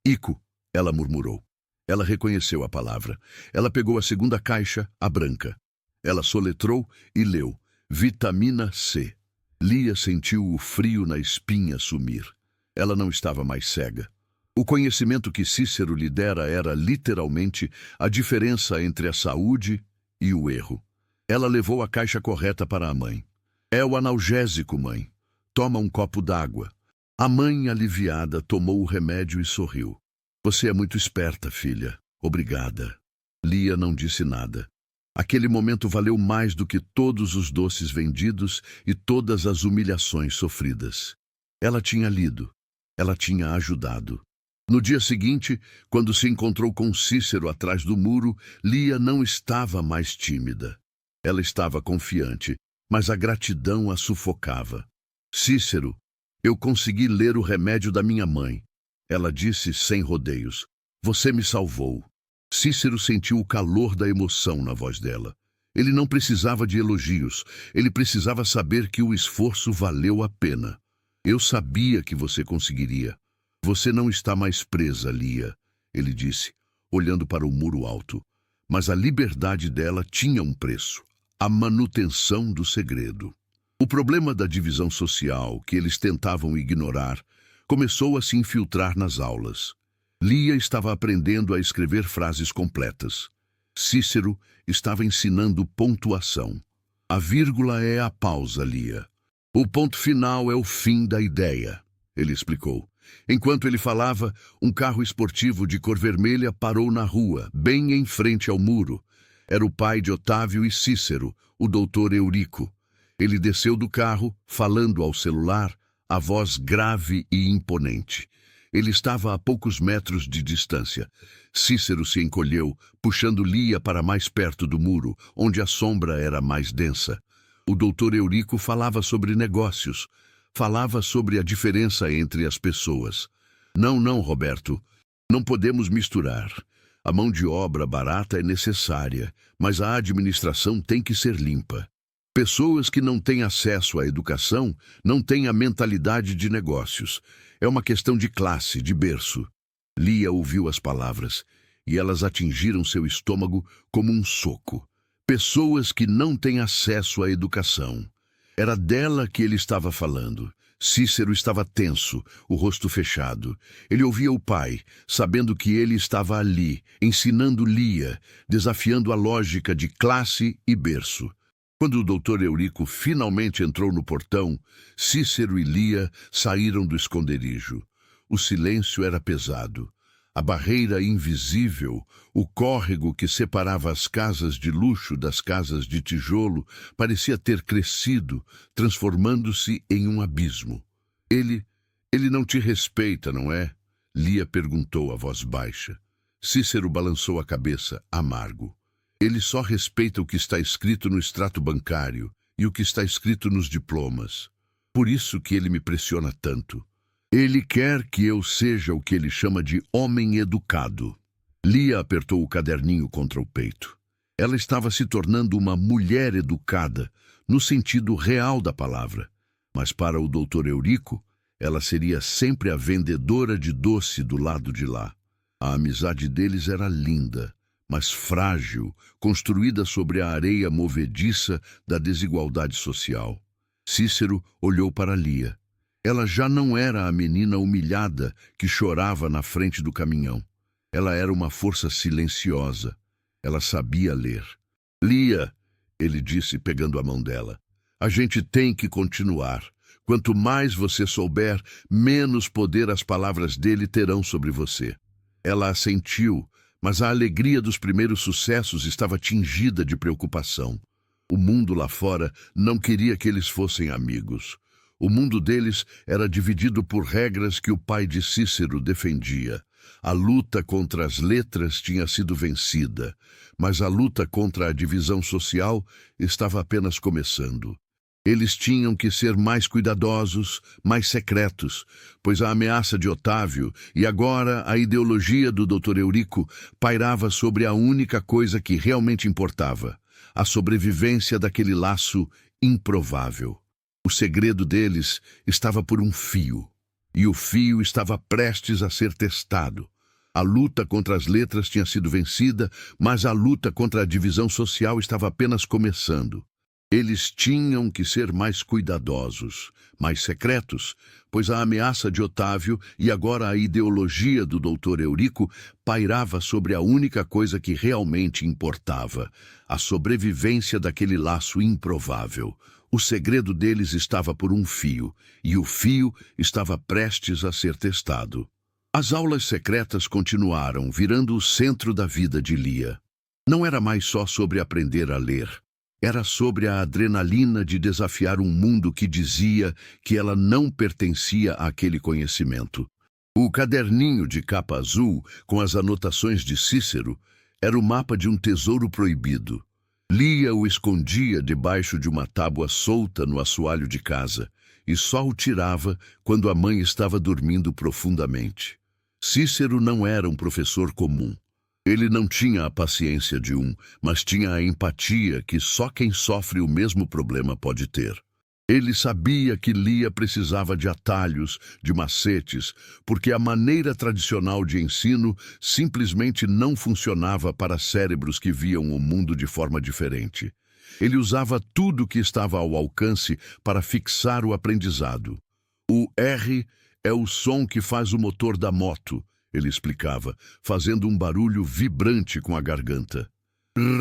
Ico, ela murmurou. Ela reconheceu a palavra. Ela pegou a segunda caixa, a branca. Ela soletrou e leu, vitamina C. Lia sentiu o frio na espinha sumir. Ela não estava mais cega. O conhecimento que Cícero lhe dera era, literalmente, a diferença entre a saúde e o erro. Ela levou a caixa correta para a mãe. "É o analgésico, mãe. Toma um copo d'água." A mãe, aliviada, tomou o remédio e sorriu. "Você é muito esperta, filha. Obrigada." Lia não disse nada. Aquele momento valeu mais do que todos os doces vendidos e todas as humilhações sofridas. Ela tinha lido. Ela tinha ajudado. No dia seguinte, quando se encontrou com Cícero atrás do muro, Lia não estava mais tímida. Ela estava confiante, mas a gratidão a sufocava. "Cícero, eu consegui ler o remédio da minha mãe", ela disse sem rodeios. "Você me salvou." Cícero sentiu o calor da emoção na voz dela. Ele não precisava de elogios, ele precisava saber que o esforço valeu a pena. "Eu sabia que você conseguiria. Você não está mais presa, Lia", ele disse, olhando para o muro alto. Mas a liberdade dela tinha um preço: a manutenção do segredo. O problema da divisão social, que eles tentavam ignorar, começou a se infiltrar nas aulas. Lia estava aprendendo a escrever frases completas. Cícero estava ensinando pontuação. "A vírgula é a pausa, Lia. O ponto final é o fim da ideia", ele explicou. Enquanto ele falava, um carro esportivo de cor vermelha parou na rua, bem em frente ao muro. Era o pai de Otávio e Cícero, o doutor Eurico. Ele desceu do carro, falando ao celular, a voz grave e imponente. Ele estava a poucos metros de distância. Cícero se encolheu, puxando Lia para mais perto do muro, onde a sombra era mais densa. O doutor Eurico falava sobre negócios. Falava sobre a diferença entre as pessoas. Não, Roberto. Não podemos misturar. A mão de obra barata é necessária, mas a administração tem que ser limpa. Pessoas que não têm acesso à educação não têm a mentalidade de negócios. É uma questão de classe, de berço. Lia ouviu as palavras, e elas atingiram seu estômago como um soco. Pessoas que não têm acesso à educação. Era dela que ele estava falando. Cícero estava tenso, o rosto fechado. Ele ouvia o pai, sabendo que ele estava ali, ensinando Lia, desafiando a lógica de classe e berço. Quando o doutor Eurico finalmente entrou no portão, Cícero e Lia saíram do esconderijo. O silêncio era pesado. A barreira invisível, o córrego que separava as casas de luxo das casas de tijolo, parecia ter crescido, transformando-se em um abismo. Ele não te respeita, não é? Lia perguntou a voz baixa. Cícero balançou a cabeça, amargo. Ele só respeita o que está escrito no extrato bancário e o que está escrito nos diplomas. Por isso que ele me pressiona tanto. Ele quer que eu seja o que ele chama de homem educado. Lia apertou o caderninho contra o peito. Ela estava se tornando uma mulher educada, no sentido real da palavra. Mas para o doutor Eurico, ela seria sempre a vendedora de doce do lado de lá. A amizade deles era linda, mas frágil, construída sobre a areia movediça da desigualdade social. Cícero olhou para Lia. Ela já não era a menina humilhada que chorava na frente do caminhão. Ela era uma força silenciosa. Ela sabia ler. Lia, ele disse pegando a mão dela, a gente tem que continuar. Quanto mais você souber, menos poder as palavras dele terão sobre você. Ela assentiu, mas a alegria dos primeiros sucessos estava tingida de preocupação. O mundo lá fora não queria que eles fossem amigos. O mundo deles era dividido por regras que o pai de Cícero defendia. A luta contra as letras tinha sido vencida, mas a luta contra a divisão social estava apenas começando. Eles tinham que ser mais cuidadosos, mais secretos, pois a ameaça de Otávio e agora a ideologia do Dr. Eurico pairava sobre a única coisa que realmente importava, a sobrevivência daquele laço improvável. O segredo deles estava por um fio, e o fio estava prestes a ser testado. A luta contra as letras tinha sido vencida, mas a luta contra a divisão social estava apenas começando. Eles tinham que ser mais cuidadosos, mais secretos, pois a ameaça de Otávio e agora a ideologia do Dr. Eurico pairava sobre a única coisa que realmente importava, a sobrevivência daquele laço improvável. O segredo deles estava por um fio, e o fio estava prestes a ser testado. As aulas secretas continuaram, virando o centro da vida de Lia. Não era mais só sobre aprender a ler. Era sobre a adrenalina de desafiar um mundo que dizia que ela não pertencia àquele conhecimento. O caderninho de capa azul, com as anotações de Cícero, era o mapa de um tesouro proibido. Lia o escondia debaixo de uma tábua solta no assoalho de casa, e só o tirava quando a mãe estava dormindo profundamente. Cícero não era um professor comum. Ele não tinha a paciência de um, mas tinha a empatia que só quem sofre o mesmo problema pode ter. Ele sabia que Lia precisava de atalhos, de macetes, porque a maneira tradicional de ensino simplesmente não funcionava para cérebros que viam o mundo de forma diferente. Ele usava tudo que estava ao alcance para fixar o aprendizado. O R é o som que faz o motor da moto, ele explicava, fazendo um barulho vibrante com a garganta.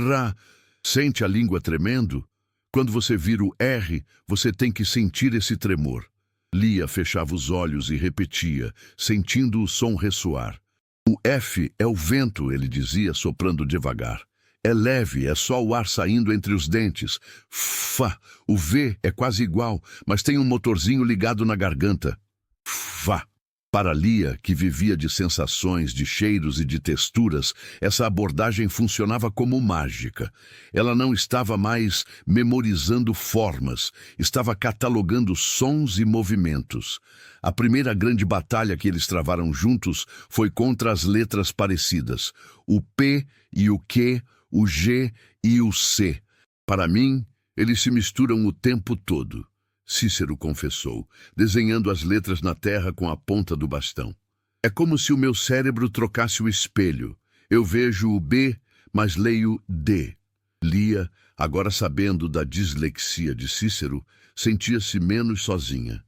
Rá, sente a língua tremendo? Quando você vira o R, você tem que sentir esse tremor. Lia fechava os olhos e repetia, sentindo o som ressoar. O F é o vento, ele dizia, soprando devagar. É leve, é só o ar saindo entre os dentes. Fá, o V é quase igual, mas tem um motorzinho ligado na garganta. Fá. Para Lia, que vivia de sensações, de cheiros e de texturas, essa abordagem funcionava como mágica. Ela não estava mais memorizando formas, estava catalogando sons e movimentos. A primeira grande batalha que eles travaram juntos foi contra as letras parecidas, o P e o Q, o G e o C. Para mim, eles se misturam o tempo todo. Cícero confessou, desenhando as letras na terra com a ponta do bastão. É como se o meu cérebro trocasse o espelho. Eu vejo o B, mas leio D. Lia, agora sabendo da dislexia de Cícero, sentia-se menos sozinha.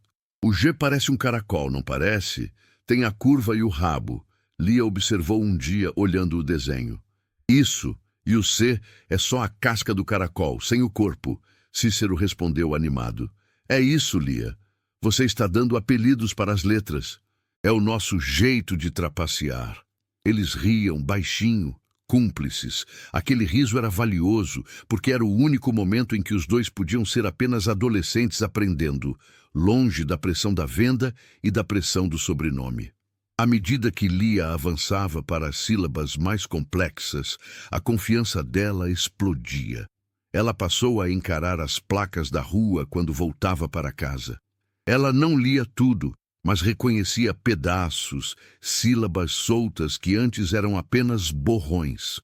O G parece um caracol, não parece? Tem a curva e o rabo. Lia observou um dia, olhando o desenho. Isso, e o C é só a casca do caracol, sem o corpo. Cícero respondeu animado. É isso, Lia. Você está dando apelidos para as letras. É o nosso jeito de trapacear. Eles riam baixinho, cúmplices. Aquele riso era valioso, porque era o único momento em que os dois podiam ser apenas adolescentes aprendendo, longe da pressão da venda e da pressão do sobrenome. À medida que Lia avançava para as sílabas mais complexas, a confiança dela explodia. Ela passou a encarar as placas da rua quando voltava para casa. Ela não lia tudo, mas reconhecia pedaços, sílabas soltas que antes eram apenas borrões.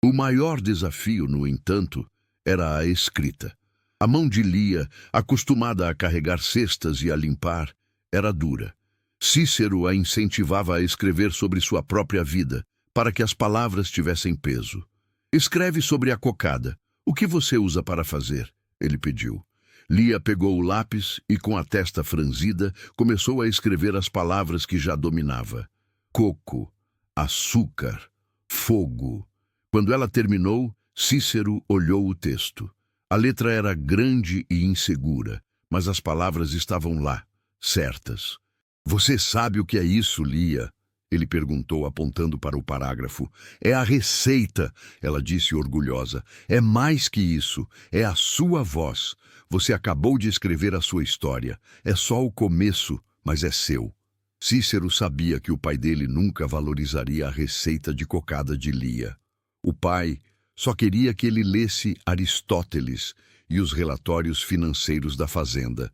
O maior desafio, no entanto, era a escrita. A mão de Lia, acostumada a carregar cestas e a limpar, era dura. Cícero a incentivava a escrever sobre sua própria vida, para que as palavras tivessem peso. Escreve sobre a cocada. O que você usa para fazer? Ele pediu. Lia pegou o lápis e, com a testa franzida, começou a escrever as palavras que já dominava. Coco, açúcar, fogo. Quando ela terminou, Cícero olhou o texto. A letra era grande e insegura, mas as palavras estavam lá, certas. Você sabe o que é isso, Lia? Ele perguntou, apontando para o parágrafo. É a receita, ela disse orgulhosa. É mais que isso, é a sua voz. Você acabou de escrever a sua história. É só o começo, mas é seu. Cícero sabia que o pai dele nunca valorizaria a receita de cocada de Lia. O pai só queria que ele lesse Aristóteles e os relatórios financeiros da fazenda.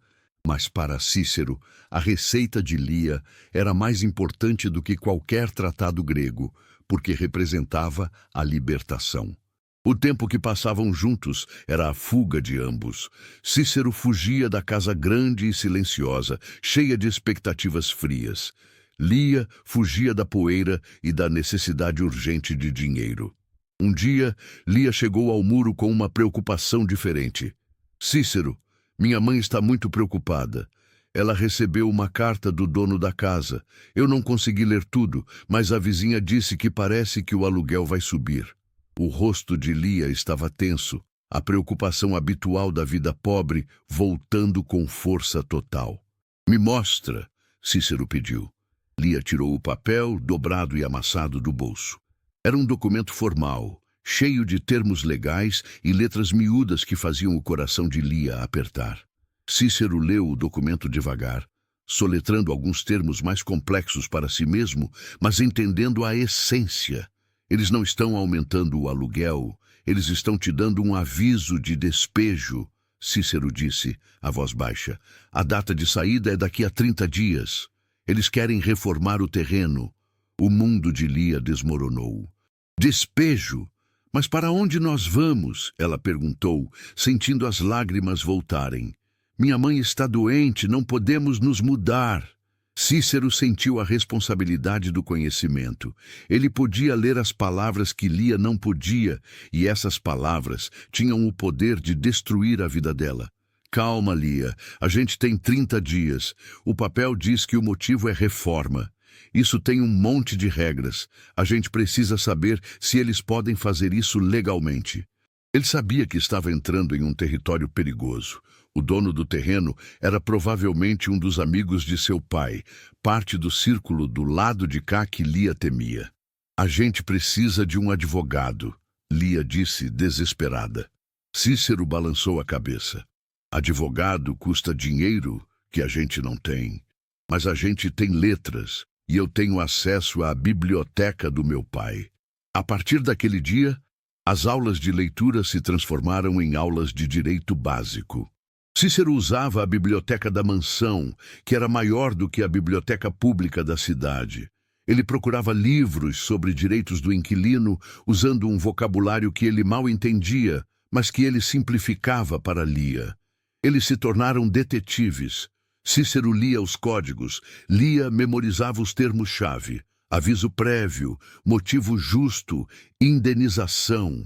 Mas para Cícero, a receita de Lia era mais importante do que qualquer tratado grego, porque representava a libertação. O tempo que passavam juntos era a fuga de ambos. Cícero fugia da casa grande e silenciosa, cheia de expectativas frias. Lia fugia da poeira e da necessidade urgente de dinheiro. Um dia, Lia chegou ao muro com uma preocupação diferente. Cícero, minha mãe está muito preocupada. Ela recebeu uma carta do dono da casa. Eu não consegui ler tudo, mas a vizinha disse que parece que o aluguel vai subir. O rosto de Lia estava tenso, a preocupação habitual da vida pobre voltando com força total. Me mostra, Cícero pediu. Lia tirou o papel, dobrado e amassado, do bolso. Era um documento formal, cheio de termos legais e letras miúdas que faziam o coração de Lia apertar. Cícero leu o documento devagar, soletrando alguns termos mais complexos para si mesmo, mas entendendo a essência. Eles não estão aumentando o aluguel, eles estão te dando um aviso de despejo, Cícero disse, a voz baixa. A data de saída é daqui a 30 dias. Eles querem reformar o terreno. O mundo de Lia desmoronou. Despejo? Mas para onde nós vamos? Ela perguntou, sentindo as lágrimas voltarem. Minha mãe está doente, não podemos nos mudar. Cícero sentiu a responsabilidade do conhecimento. Ele podia ler as palavras que Lia não podia, e essas palavras tinham o poder de destruir a vida dela. Calma, Lia, a gente tem 30 dias. O papel diz que o motivo é reforma. Isso tem um monte de regras. A gente precisa saber se eles podem fazer isso legalmente. Ele sabia que estava entrando em um território perigoso. O dono do terreno era provavelmente um dos amigos de seu pai, parte do círculo do lado de cá que Lia temia. A gente precisa de um advogado, Lia disse desesperada. Cícero balançou a cabeça. Advogado custa dinheiro que a gente não tem. Mas a gente tem letras e eu tenho acesso à biblioteca do meu pai. A partir daquele dia, as aulas de leitura se transformaram em aulas de direito básico. Cícero usava a biblioteca da mansão, que era maior do que a biblioteca pública da cidade. Ele procurava livros sobre direitos do inquilino, usando um vocabulário que ele mal entendia, mas que ele simplificava para Lia. Eles se tornaram detetives. Cícero lia os códigos, Lia memorizava os termos-chave, aviso prévio, motivo justo, indenização.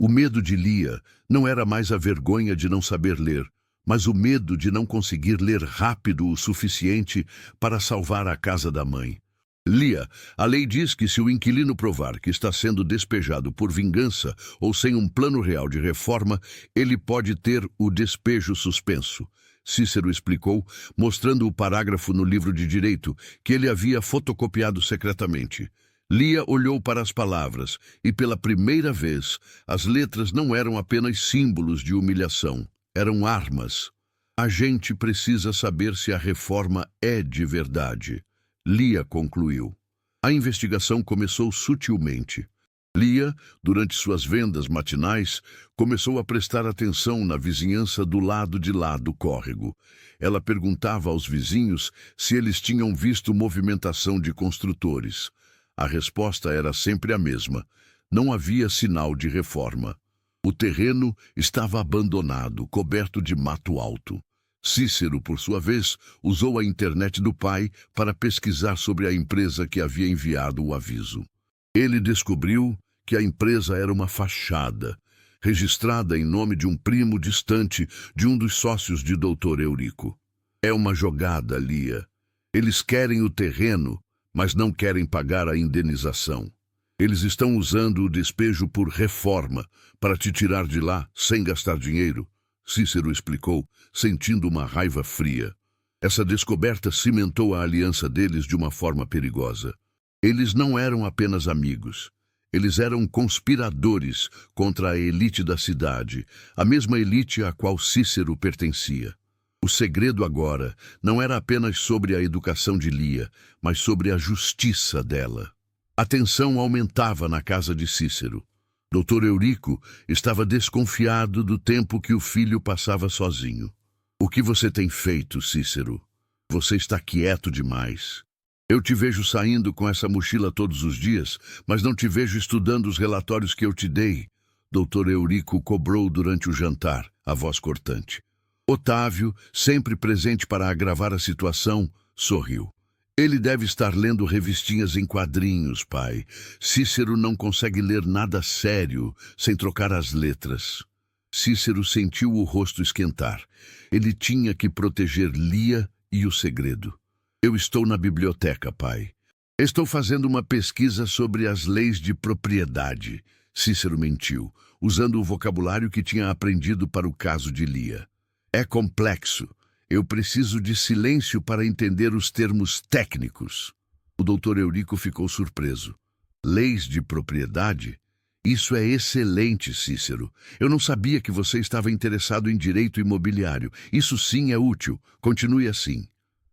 O medo de Lia não era mais a vergonha de não saber ler, mas o medo de não conseguir ler rápido o suficiente para salvar a casa da mãe. Lia, a lei diz que se o inquilino provar que está sendo despejado por vingança ou sem um plano real de reforma, ele pode ter o despejo suspenso. Cícero explicou, mostrando o parágrafo no livro de direito que ele havia fotocopiado secretamente. Lia olhou para as palavras e, pela primeira vez, as letras não eram apenas símbolos de humilhação, eram armas. A gente precisa saber se a reforma é de verdade. Lia concluiu. A investigação começou sutilmente. Lia, durante suas vendas matinais, começou a prestar atenção na vizinhança do lado de lá do córrego. Ela perguntava aos vizinhos se eles tinham visto movimentação de construtores. A resposta era sempre a mesma. Não havia sinal de reforma. O terreno estava abandonado, coberto de mato alto. Cícero, por sua vez, usou a internet do pai para pesquisar sobre a empresa que havia enviado o aviso. Ele descobriu que a empresa era uma fachada, registrada em nome de um primo distante de um dos sócios de Dr. Eurico. É uma jogada, Lia. Eles querem o terreno, mas não querem pagar a indenização. Eles estão usando o despejo por reforma para te tirar de lá sem gastar dinheiro. Cícero explicou, sentindo uma raiva fria. Essa descoberta cimentou a aliança deles de uma forma perigosa. Eles não eram apenas amigos. Eles eram conspiradores contra a elite da cidade, a mesma elite à qual Cícero pertencia. O segredo agora não era apenas sobre a educação de Lia, mas sobre a justiça dela. A tensão aumentava na casa de Cícero. Dr. Eurico estava desconfiado do tempo que o filho passava sozinho. O que você tem feito, Cícero? Você está quieto demais. Eu te vejo saindo com essa mochila todos os dias, mas não te vejo estudando os relatórios que eu te dei. Dr. Eurico cobrou durante o jantar, a voz cortante. Otávio, sempre presente para agravar a situação, sorriu. Ele deve estar lendo revistinhas em quadrinhos, pai. Cícero não consegue ler nada sério sem trocar as letras. Cícero sentiu o rosto esquentar. Ele tinha que proteger Lia e o segredo. Eu estou na biblioteca, pai. Estou fazendo uma pesquisa sobre as leis de propriedade. Cícero mentiu, usando o vocabulário que tinha aprendido para o caso de Lia. É complexo. Eu preciso de silêncio para entender os termos técnicos. O Dr. Eurico ficou surpreso. Leis de propriedade? Isso é excelente, Cícero. Eu não sabia que você estava interessado em direito imobiliário. Isso sim é útil. Continue assim.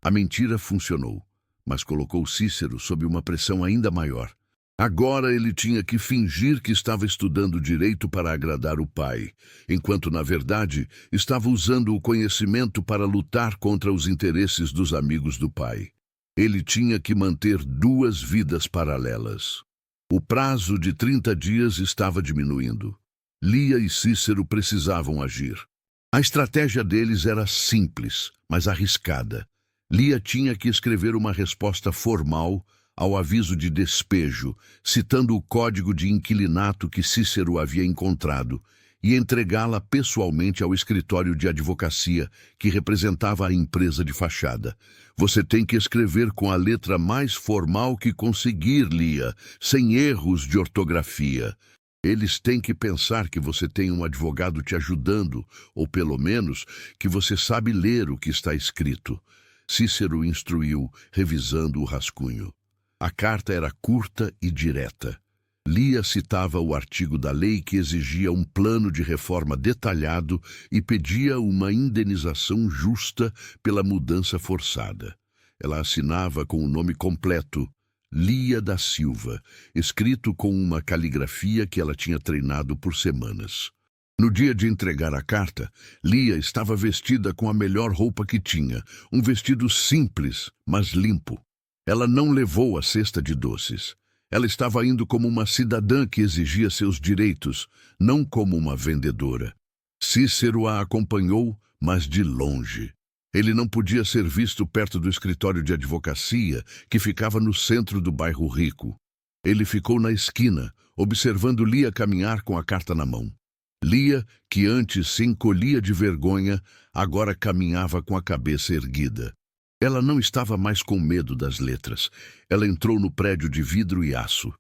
A mentira funcionou, mas colocou Cícero sob uma pressão ainda maior. Agora ele tinha que fingir que estava estudando direito para agradar o pai, enquanto, na verdade, estava usando o conhecimento para lutar contra os interesses dos amigos do pai. Ele tinha que manter duas vidas paralelas. O prazo de 30 dias estava diminuindo. Lia e Cícero precisavam agir. A estratégia deles era simples, mas arriscada. Lia tinha que escrever uma resposta formal ao aviso de despejo, citando o código de inquilinato que Cícero havia encontrado, e entregá-la pessoalmente ao escritório de advocacia que representava a empresa de fachada. Você tem que escrever com a letra mais formal que conseguir, Lia, sem erros de ortografia. Eles têm que pensar que você tem um advogado te ajudando, ou pelo menos que você sabe ler o que está escrito. Cícero instruiu, revisando o rascunho. A carta era curta e direta. Lia citava o artigo da lei que exigia um plano de reforma detalhado e pedia uma indenização justa pela mudança forçada. Ela assinava com o nome completo, Lia da Silva, escrito com uma caligrafia que ela tinha treinado por semanas. No dia de entregar a carta, Lia estava vestida com a melhor roupa que tinha, um vestido simples, mas limpo. Ela não levou a cesta de doces. Ela estava indo como uma cidadã que exigia seus direitos, não como uma vendedora. Cícero a acompanhou, mas de longe. Ele não podia ser visto perto do escritório de advocacia, que ficava no centro do bairro rico. Ele ficou na esquina, observando Lia caminhar com a carta na mão. Lia, que antes se encolhia de vergonha, agora caminhava com a cabeça erguida. Ela não estava mais com medo das letras. Ela entrou no prédio de vidro e aço.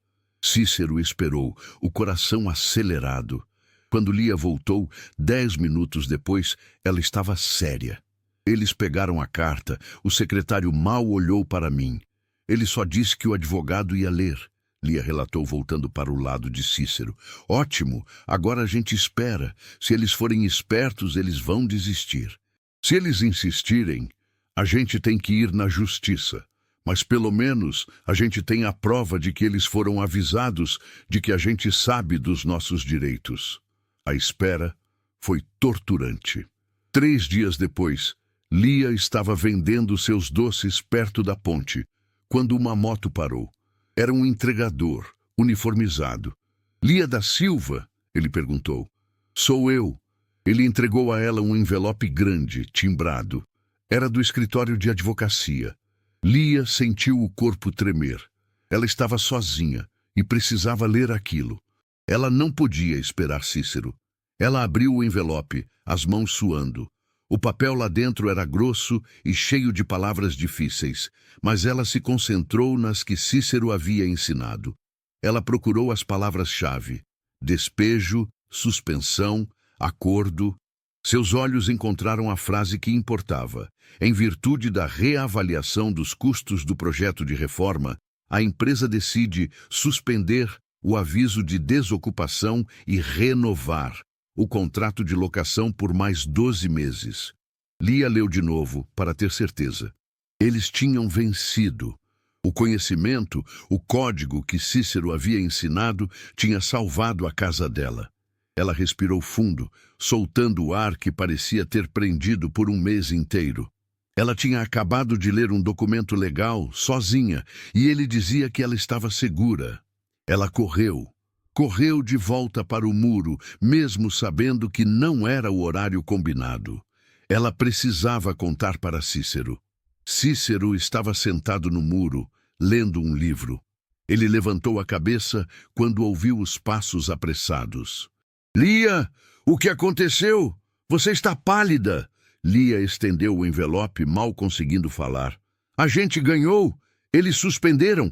Cícero esperou, o coração acelerado. Quando Lia voltou, 10 minutos depois, ela estava séria. Eles pegaram a carta. O secretário mal olhou para mim. Ele só disse que o advogado ia ler. Lia relatou, voltando para o lado de Cícero. Ótimo, agora a gente espera. Se eles forem espertos, eles vão desistir. Se eles insistirem, a gente tem que ir na justiça. Mas pelo menos a gente tem a prova de que eles foram avisados de que a gente sabe dos nossos direitos. A espera foi torturante. 3 dias depois, Lia estava vendendo seus doces perto da ponte, quando uma moto parou. Era um entregador, uniformizado. Lia da Silva? Ele perguntou. Sou eu. Ele entregou a ela um envelope grande, timbrado. Era do escritório de advocacia. Lia sentiu o corpo tremer. Ela estava sozinha e precisava ler aquilo. Ela não podia esperar Cícero. Ela abriu o envelope, as mãos suando. O papel lá dentro era grosso e cheio de palavras difíceis, mas ela se concentrou nas que Cícero havia ensinado. Ela procurou as palavras-chave: despejo, suspensão, acordo. Seus olhos encontraram a frase que importava. Em virtude da reavaliação dos custos do projeto de reforma, a empresa decide suspender o aviso de desocupação e renovar o contrato de locação por mais 12 meses. Lia leu de novo, para ter certeza. Eles tinham vencido. O conhecimento, o código que Cícero havia ensinado, tinha salvado a casa dela. Ela respirou fundo, soltando o ar que parecia ter prendido por um mês inteiro. Ela tinha acabado de ler um documento legal, sozinha, e ele dizia que ela estava segura. Ela correu. Correu de volta para o muro, mesmo sabendo que não era o horário combinado. Ela precisava contar para Cícero. Cícero estava sentado no muro, lendo um livro. Ele levantou a cabeça quando ouviu os passos apressados. Lia, o que aconteceu? Você está pálida. Lia estendeu o envelope, mal conseguindo falar. A gente ganhou. Eles suspenderam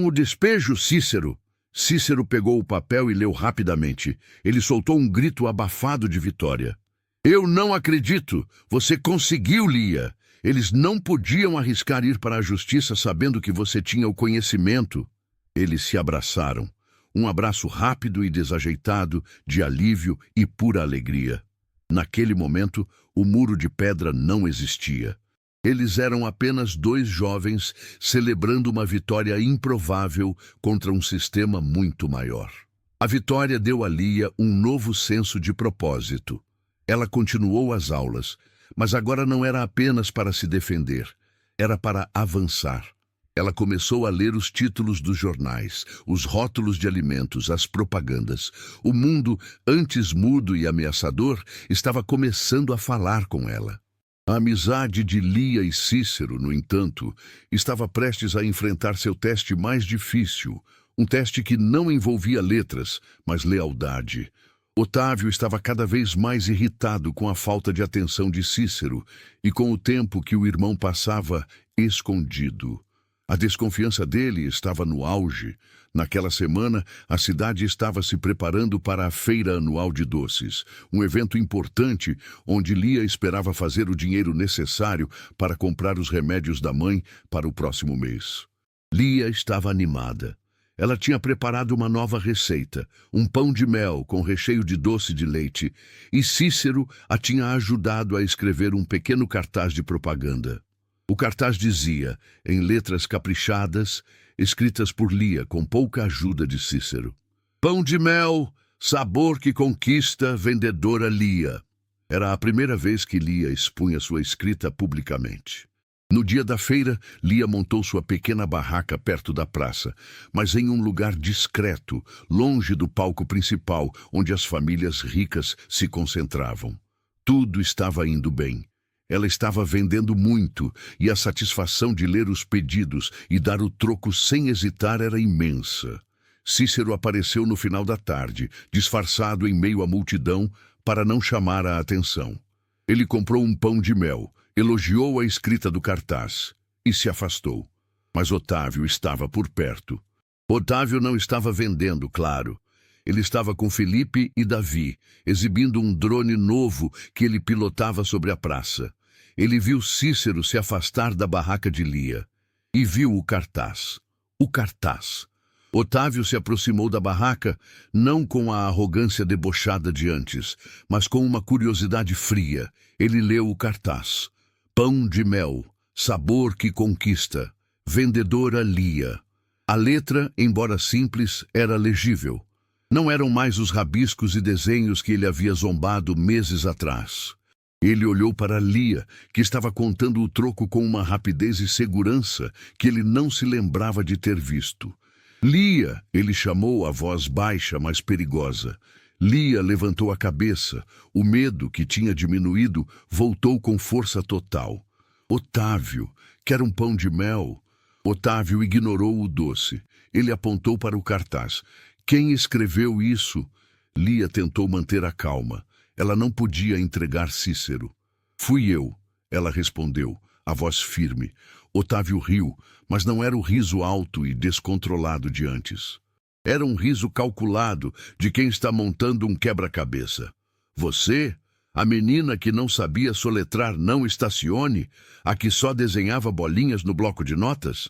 o despejo, Cícero. Cícero pegou o papel e leu rapidamente. Ele soltou um grito abafado de vitória. Eu não acredito! Você conseguiu, Lia! Eles não podiam arriscar ir para a justiça sabendo que você tinha o conhecimento. Eles se abraçaram. Um abraço rápido e desajeitado, de alívio e pura alegria. Naquele momento, o muro de pedra não existia. Eles eram apenas 2 jovens celebrando uma vitória improvável contra um sistema muito maior. A vitória deu a Lia um novo senso de propósito. Ela continuou as aulas, mas agora não era apenas para se defender, era para avançar. Ela começou a ler os títulos dos jornais, os rótulos de alimentos, as propagandas. O mundo, antes mudo e ameaçador, estava começando a falar com ela. A amizade de Lia e Cícero, no entanto, estava prestes a enfrentar seu teste mais difícil, um teste que não envolvia letras, mas lealdade. Otávio estava cada vez mais irritado com a falta de atenção de Cícero e com o tempo que o irmão passava escondido. A desconfiança dele estava no auge. Naquela semana, a cidade estava se preparando para a feira anual de doces, um evento importante onde Lia esperava fazer o dinheiro necessário para comprar os remédios da mãe para o próximo mês. Lia estava animada. Ela tinha preparado uma nova receita, um pão de mel com recheio de doce de leite, e Cícero a tinha ajudado a escrever um pequeno cartaz de propaganda. O cartaz dizia, em letras caprichadas, escritas por Lia com pouca ajuda de Cícero: "Pão de mel, sabor que conquista, vendedora Lia." Era a primeira vez que Lia expunha sua escrita publicamente. No dia da feira, Lia montou sua pequena barraca perto da praça, mas em um lugar discreto, longe do palco principal, onde as famílias ricas se concentravam. Tudo estava indo bem. Ela estava vendendo muito, e a satisfação de ler os pedidos e dar o troco sem hesitar era imensa. Cícero apareceu no final da tarde, disfarçado em meio à multidão, para não chamar a atenção. Ele comprou um pão de mel, elogiou a escrita do cartaz e se afastou. Mas Otávio estava por perto. Otávio não estava vendendo, claro. Ele estava com Felipe e Davi, exibindo um drone novo que ele pilotava sobre a praça. Ele viu Cícero se afastar da barraca de Lia e viu o cartaz. O cartaz. Otávio se aproximou da barraca, não com a arrogância debochada de antes, mas com uma curiosidade fria. Ele leu o cartaz. Pão de mel, sabor que conquista, vendedora Lia. A letra, embora simples, era legível. Não eram mais os rabiscos e desenhos que ele havia zombado meses atrás. Ele olhou para Lia, que estava contando o troco com uma rapidez e segurança que ele não se lembrava de ter visto. Lia, ele chamou a voz baixa, mas perigosa. Lia levantou a cabeça. O medo, que tinha diminuído, voltou com força total. Otávio, quer um pão de mel? Otávio ignorou o doce. Ele apontou para o cartaz. Quem escreveu isso? Lia tentou manter a calma. Ela não podia entregar Cícero. Fui eu, ela respondeu, a voz firme. Otávio riu, mas não era o riso alto e descontrolado de antes. Era um riso calculado de quem está montando um quebra-cabeça. Você, a menina que não sabia soletrar não estacione, a que só desenhava bolinhas no bloco de notas?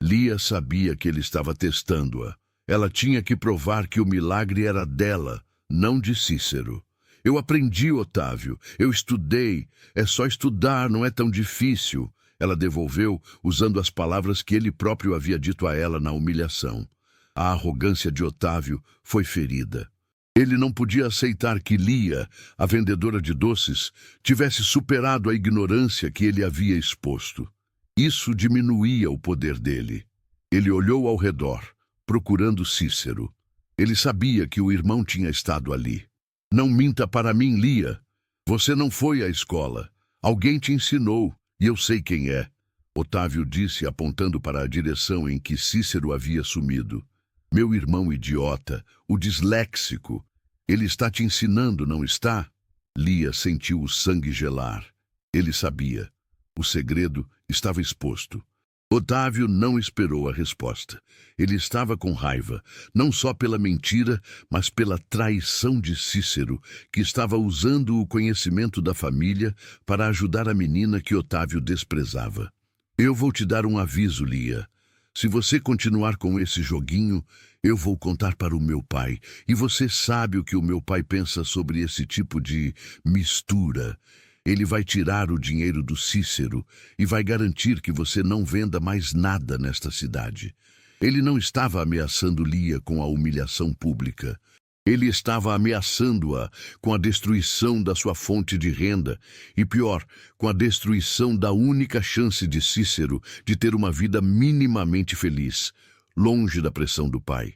Lia sabia que ele estava testando-a. Ela tinha que provar que o milagre era dela, não de Cícero. Eu aprendi, Otávio. Eu estudei. É só estudar, não é tão difícil. Ela devolveu, usando as palavras que ele próprio havia dito a ela na humilhação. A arrogância de Otávio foi ferida. Ele não podia aceitar que Lia, a vendedora de doces, tivesse superado a ignorância que ele havia exposto. Isso diminuía o poder dele. Ele olhou ao redor, procurando Cícero. Ele sabia que o irmão tinha estado ali. Não minta para mim, Lia. Você não foi à escola. Alguém te ensinou, e eu sei quem é. Otávio disse, apontando para a direção em que Cícero havia sumido. Meu irmão idiota, o disléxico. Ele está te ensinando, não está? Lia sentiu o sangue gelar. Ele sabia. O segredo estava exposto. Otávio não esperou a resposta. Ele estava com raiva, não só pela mentira, mas pela traição de Cícero, que estava usando o conhecimento da família para ajudar a menina que Otávio desprezava. Eu vou te dar um aviso, Lia. Se você continuar com esse joguinho, eu vou contar para o meu pai. E você sabe o que o meu pai pensa sobre esse tipo de mistura. Ele vai tirar o dinheiro do Cícero e vai garantir que você não venda mais nada nesta cidade. Ele não estava ameaçando Lia com a humilhação pública. Ele estava ameaçando-a com a destruição da sua fonte de renda e, pior, com a destruição da única chance de Cícero de ter uma vida minimamente feliz, longe da pressão do pai.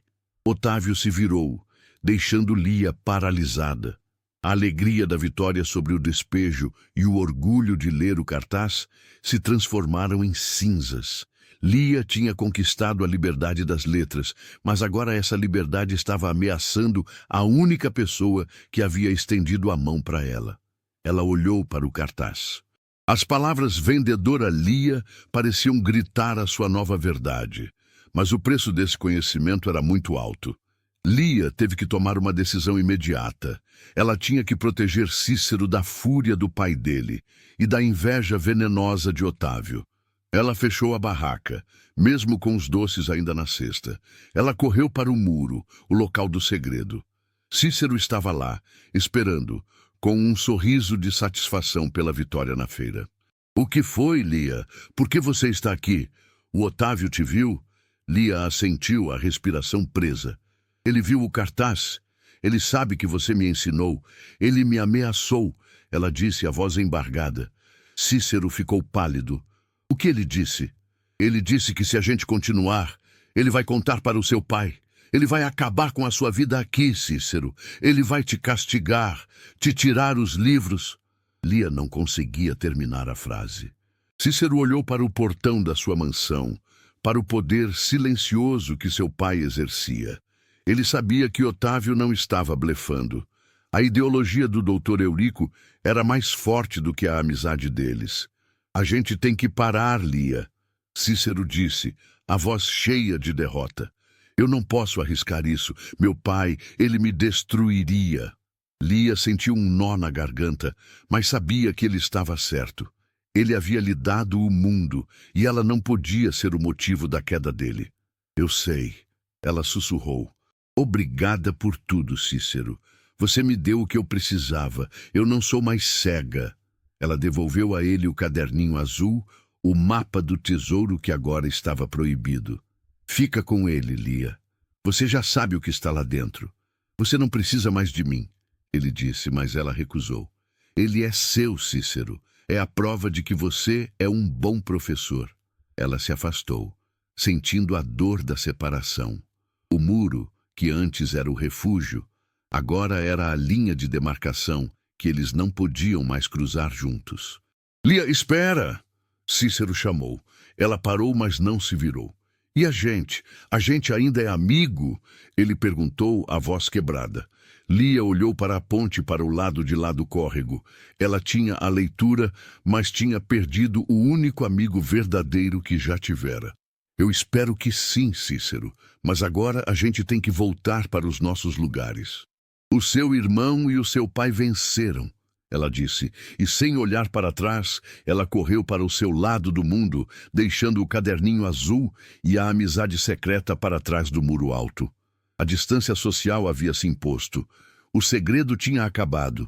Otávio se virou, deixando Lia paralisada. A alegria da vitória sobre o despejo e o orgulho de ler o cartaz se transformaram em cinzas. Lia tinha conquistado a liberdade das letras, mas agora essa liberdade estava ameaçando a única pessoa que havia estendido a mão para ela. Ela olhou para o cartaz. As palavras vendedora Lia pareciam gritar a sua nova verdade, mas o preço desse conhecimento era muito alto. Lia teve que tomar uma decisão imediata. Ela tinha que proteger Cícero da fúria do pai dele e da inveja venenosa de Otávio. Ela fechou a barraca, mesmo com os doces ainda na cesta. Ela correu para o muro, o local do segredo. Cícero estava lá, esperando, com um sorriso de satisfação pela vitória na feira. "O que foi, Lia? Por que você está aqui? O Otávio te viu?" Lia assentiu, a respiração presa. "Ele viu o cartaz. Ele sabe que você me ensinou. Ele me ameaçou", ela disse, a voz embargada. Cícero ficou pálido. "O que ele disse?" "Ele disse que se a gente continuar, ele vai contar para o seu pai. Ele vai acabar com a sua vida aqui, Cícero. Ele vai te castigar, te tirar os livros." Lia não conseguia terminar a frase. Cícero olhou para o portão da sua mansão, para o poder silencioso que seu pai exercia. Ele sabia que Otávio não estava blefando. A ideologia do Dr. Eurico era mais forte do que a amizade deles. "A gente tem que parar, Lia", Cícero disse, a voz cheia de derrota. "Eu não posso arriscar isso. Meu pai, ele me destruiria." Lia sentiu um nó na garganta, mas sabia que ele estava certo. Ele havia lhe dado o mundo e ela não podia ser o motivo da queda dele. "Eu sei", ela sussurrou. "Obrigada por tudo, Cícero. Você me deu o que eu precisava. Eu não sou mais cega." Ela devolveu a ele o caderninho azul, o mapa do tesouro que agora estava proibido. "Fica com ele, Lia. Você já sabe o que está lá dentro. Você não precisa mais de mim", ele disse, mas ela recusou. "Ele é seu, Cícero. É a prova de que você é um bom professor." Ela se afastou, sentindo a dor da separação. O muro, que antes era o refúgio, agora era a linha de demarcação que eles não podiam mais cruzar juntos. "Lia, espera!" Cícero chamou. Ela parou, mas não se virou. "E a gente? A gente ainda é amigo?" Ele perguntou, a voz quebrada. Lia olhou para a ponte para o lado de lá do córrego. Ela tinha a leitura, mas tinha perdido o único amigo verdadeiro que já tivera. "Eu espero que sim, Cícero, mas agora a gente tem que voltar para os nossos lugares." "O seu irmão e o seu pai venceram", ela disse, e sem olhar para trás, ela correu para o seu lado do mundo, deixando o caderninho azul e a amizade secreta para trás do muro alto. A distância social havia se imposto. O segredo tinha acabado.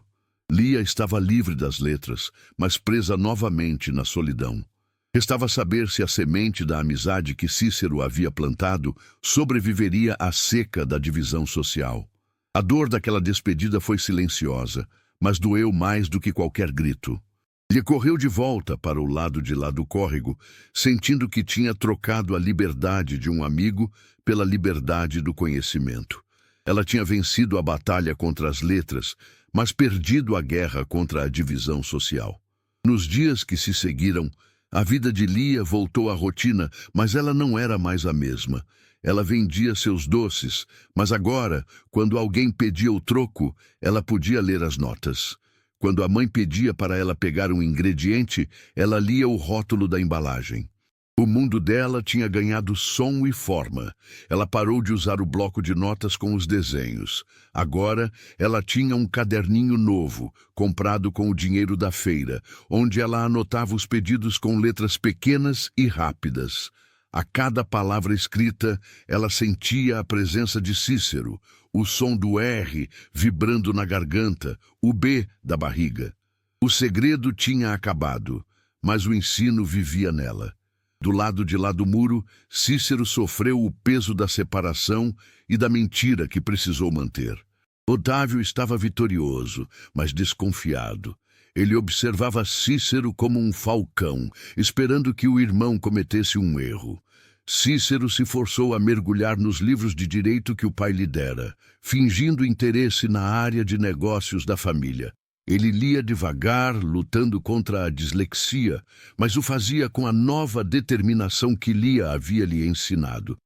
Lia estava livre das letras, mas presa novamente na solidão. Restava saber se a semente da amizade que Cícero havia plantado sobreviveria à seca da divisão social. A dor daquela despedida foi silenciosa, mas doeu mais do que qualquer grito. Ele correu de volta para o lado de lá do córrego, sentindo que tinha trocado a liberdade de um amigo pela liberdade do conhecimento. Ela tinha vencido a batalha contra as letras, mas perdido a guerra contra a divisão social. Nos dias que se seguiram, a vida de Lia voltou à rotina, mas ela não era mais a mesma. Ela vendia seus doces, mas agora, quando alguém pedia o troco, ela podia ler as notas. Quando a mãe pedia para ela pegar um ingrediente, ela lia o rótulo da embalagem. O mundo dela tinha ganhado som e forma. Ela parou de usar o bloco de notas com os desenhos. Agora, ela tinha um caderninho novo, comprado com o dinheiro da feira, onde ela anotava os pedidos com letras pequenas e rápidas. A cada palavra escrita, ela sentia a presença de Cícero, o som do R vibrando na garganta, o B da barriga. O segredo tinha acabado, mas o ensino vivia nela. Do lado de lá do muro, Cícero sofreu o peso da separação e da mentira que precisou manter. Otávio estava vitorioso, mas desconfiado. Ele observava Cícero como um falcão, esperando que o irmão cometesse um erro. Cícero se forçou a mergulhar nos livros de direito que o pai lhe dera, fingindo interesse na área de negócios da família. Ele lia devagar, lutando contra a dislexia, mas o fazia com a nova determinação que Lia havia lhe ensinado.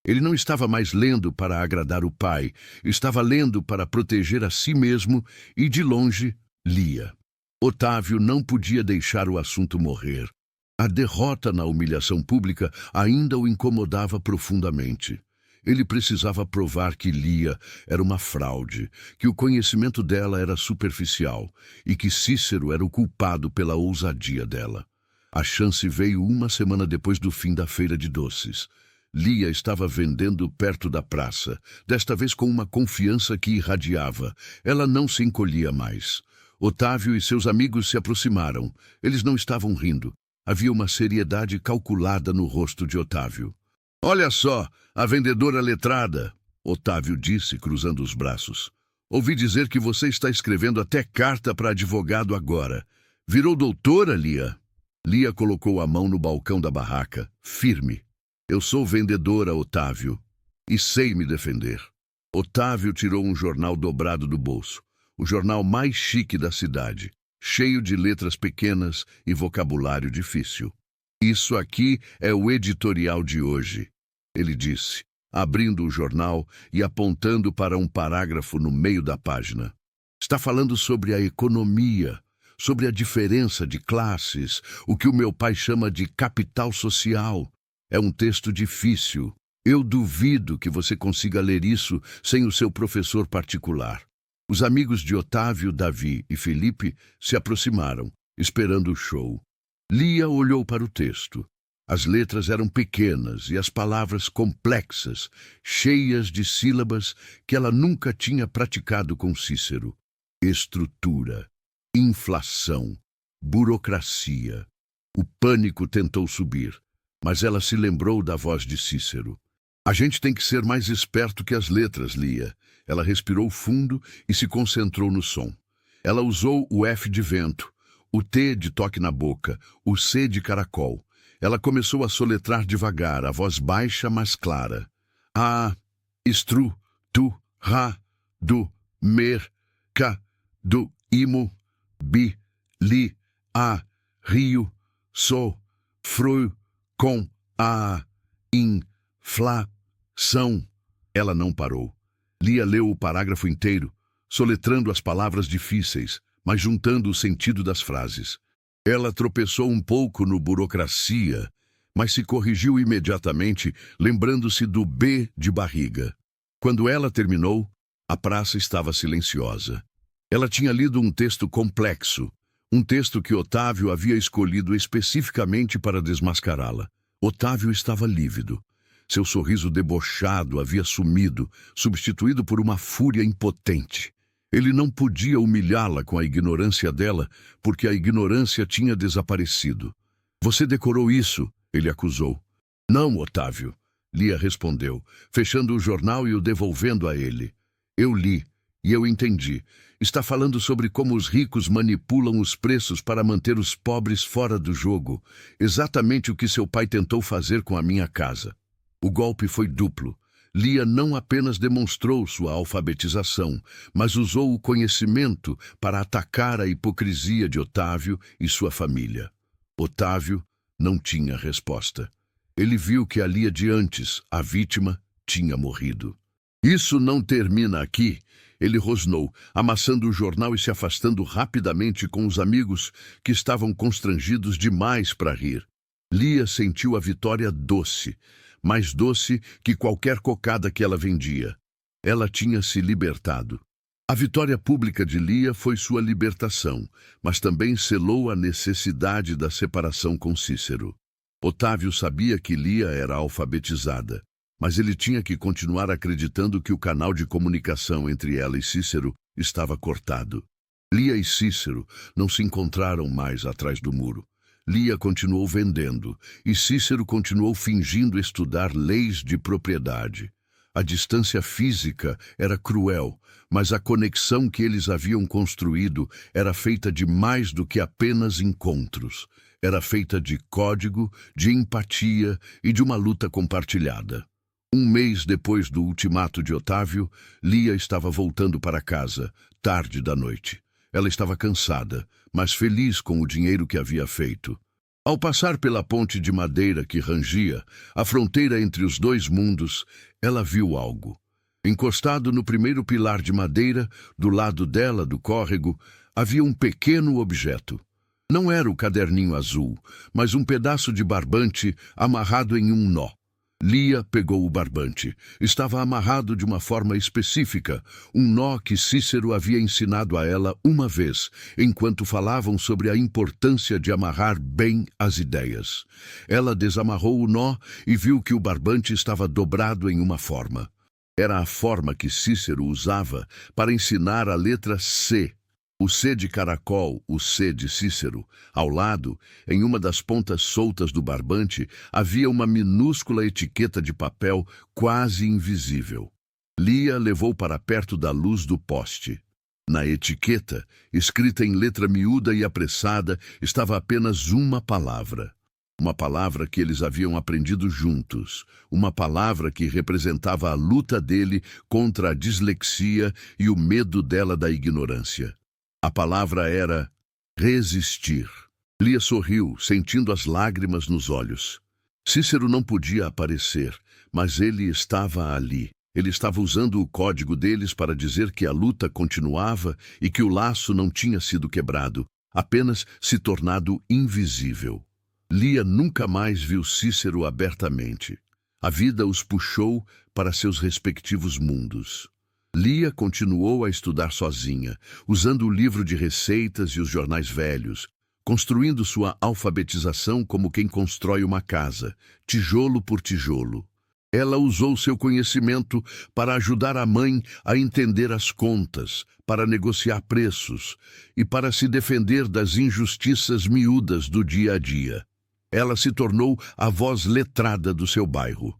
Ele não estava mais lendo para agradar o pai, estava lendo para proteger a si mesmo e, de longe, Lia. Otávio não podia deixar o assunto morrer. A derrota na humilhação pública ainda o incomodava profundamente. Ele precisava provar que Lia era uma fraude, que o conhecimento dela era superficial e que Cícero era o culpado pela ousadia dela. A chance veio uma semana depois do fim da feira de doces. Lia estava vendendo perto da praça, desta vez com uma confiança que irradiava. Ela não se encolhia mais. Otávio e seus amigos se aproximaram. Eles não estavam rindo. Havia uma seriedade calculada no rosto de Otávio. "Olha só, a vendedora letrada", Otávio disse, cruzando os braços. "Ouvi dizer que você está escrevendo até carta para advogado agora. Virou doutora, Lia?" Lia colocou a mão no balcão da barraca, firme. "Eu sou vendedora, Otávio, e sei me defender." Otávio tirou um jornal dobrado do bolso, o jornal mais chique da cidade, cheio de letras pequenas e vocabulário difícil. "Isso aqui é o editorial de hoje", ele disse, abrindo o jornal e apontando para um parágrafo no meio da página. "Está falando sobre a economia, sobre a diferença de classes, o que o meu pai chama de capital social. É um texto difícil. Eu duvido que você consiga ler isso sem o seu professor particular." Os amigos de Otávio, Davi e Felipe se aproximaram, esperando o show. Lia olhou para o texto. As letras eram pequenas e as palavras complexas, cheias de sílabas que ela nunca tinha praticado com Cícero. Estrutura, inflação, burocracia. O pânico tentou subir, mas ela se lembrou da voz de Cícero. "A gente tem que ser mais esperto que as letras, Lia." Ela respirou fundo e se concentrou no som. Ela usou o F de vento, o T de toque na boca, o C de caracol. Ela começou a soletrar devagar, a voz baixa, mas clara. "A, estru, tu, ra, du, mer, ca, du, imo, bi, li, a, rio, so, fru, com, a, in, fla, são." Ela não parou. Lia leu o parágrafo inteiro, soletrando as palavras difíceis, mas juntando o sentido das frases. Ela tropeçou um pouco no burocracia, mas se corrigiu imediatamente, lembrando-se do B de barriga. Quando ela terminou, a praça estava silenciosa. Ela tinha lido um texto complexo, um texto que Otávio havia escolhido especificamente para desmascará-la. Otávio estava lívido. Seu sorriso debochado havia sumido, substituído por uma fúria impotente. Ele não podia humilhá-la com a ignorância dela, porque a ignorância tinha desaparecido. "Você decorou isso?" ele acusou. "Não, Otávio", Lia respondeu, fechando o jornal e o devolvendo a ele. "Eu li, e eu entendi. Está falando sobre como os ricos manipulam os preços para manter os pobres fora do jogo. Exatamente o que seu pai tentou fazer com a minha casa." O golpe foi duplo. Lia não apenas demonstrou sua alfabetização, mas usou o conhecimento para atacar a hipocrisia de Otávio e sua família. Otávio não tinha resposta. Ele viu que ali adiante, a vítima tinha morrido. "Isso não termina aqui", ele rosnou, amassando o jornal e se afastando rapidamente com os amigos que estavam constrangidos demais para rir. Lia sentiu a vitória doce, mais doce que qualquer cocada que ela vendia. Ela tinha se libertado. A vitória pública de Lia foi sua libertação, mas também selou a necessidade da separação com Cícero. Otávio sabia que Lia era alfabetizada, mas ele tinha que continuar acreditando que o canal de comunicação entre ela e Cícero estava cortado. Lia e Cícero não se encontraram mais atrás do muro. Lia continuou vendendo, e Cícero continuou fingindo estudar leis de propriedade. A distância física era cruel, mas a conexão que eles haviam construído era feita de mais do que apenas encontros. Era feita de código, de empatia e de uma luta compartilhada. Um mês depois do ultimato de Otávio, Lia estava voltando para casa, tarde da noite. Ela estava cansada, mas feliz com o dinheiro que havia feito. Ao passar pela ponte de madeira que rangia, a fronteira entre os dois mundos, ela viu algo. Encostado no primeiro pilar de madeira, do lado dela do córrego, havia um pequeno objeto. Não era o caderninho azul, mas um pedaço de barbante amarrado em um nó. Lia pegou o barbante. Estava amarrado de uma forma específica, um nó que Cícero havia ensinado a ela uma vez, enquanto falavam sobre a importância de amarrar bem as ideias. Ela desamarrou o nó e viu que o barbante estava dobrado em uma forma. Era a forma que Cícero usava para ensinar a letra C. O C de caracol, o C de Cícero. Ao lado, em uma das pontas soltas do barbante, havia uma minúscula etiqueta de papel quase invisível. Lia levou para perto da luz do poste. Na etiqueta, escrita em letra miúda e apressada, estava apenas uma palavra. Uma palavra que eles haviam aprendido juntos. Uma palavra que representava a luta dele contra a dislexia e o medo dela da ignorância. A palavra era resistir. Lia sorriu, sentindo as lágrimas nos olhos. Cícero não podia aparecer, mas ele estava ali. Ele estava usando o código deles para dizer que a luta continuava e que o laço não tinha sido quebrado, apenas se tornado invisível. Lia nunca mais viu Cícero abertamente. A vida os puxou para seus respectivos mundos. Lia continuou a estudar sozinha, usando o livro de receitas e os jornais velhos, construindo sua alfabetização como quem constrói uma casa, tijolo por tijolo. Ela usou seu conhecimento para ajudar a mãe a entender as contas, para negociar preços e para se defender das injustiças miúdas do dia a dia. Ela se tornou a voz letrada do seu bairro.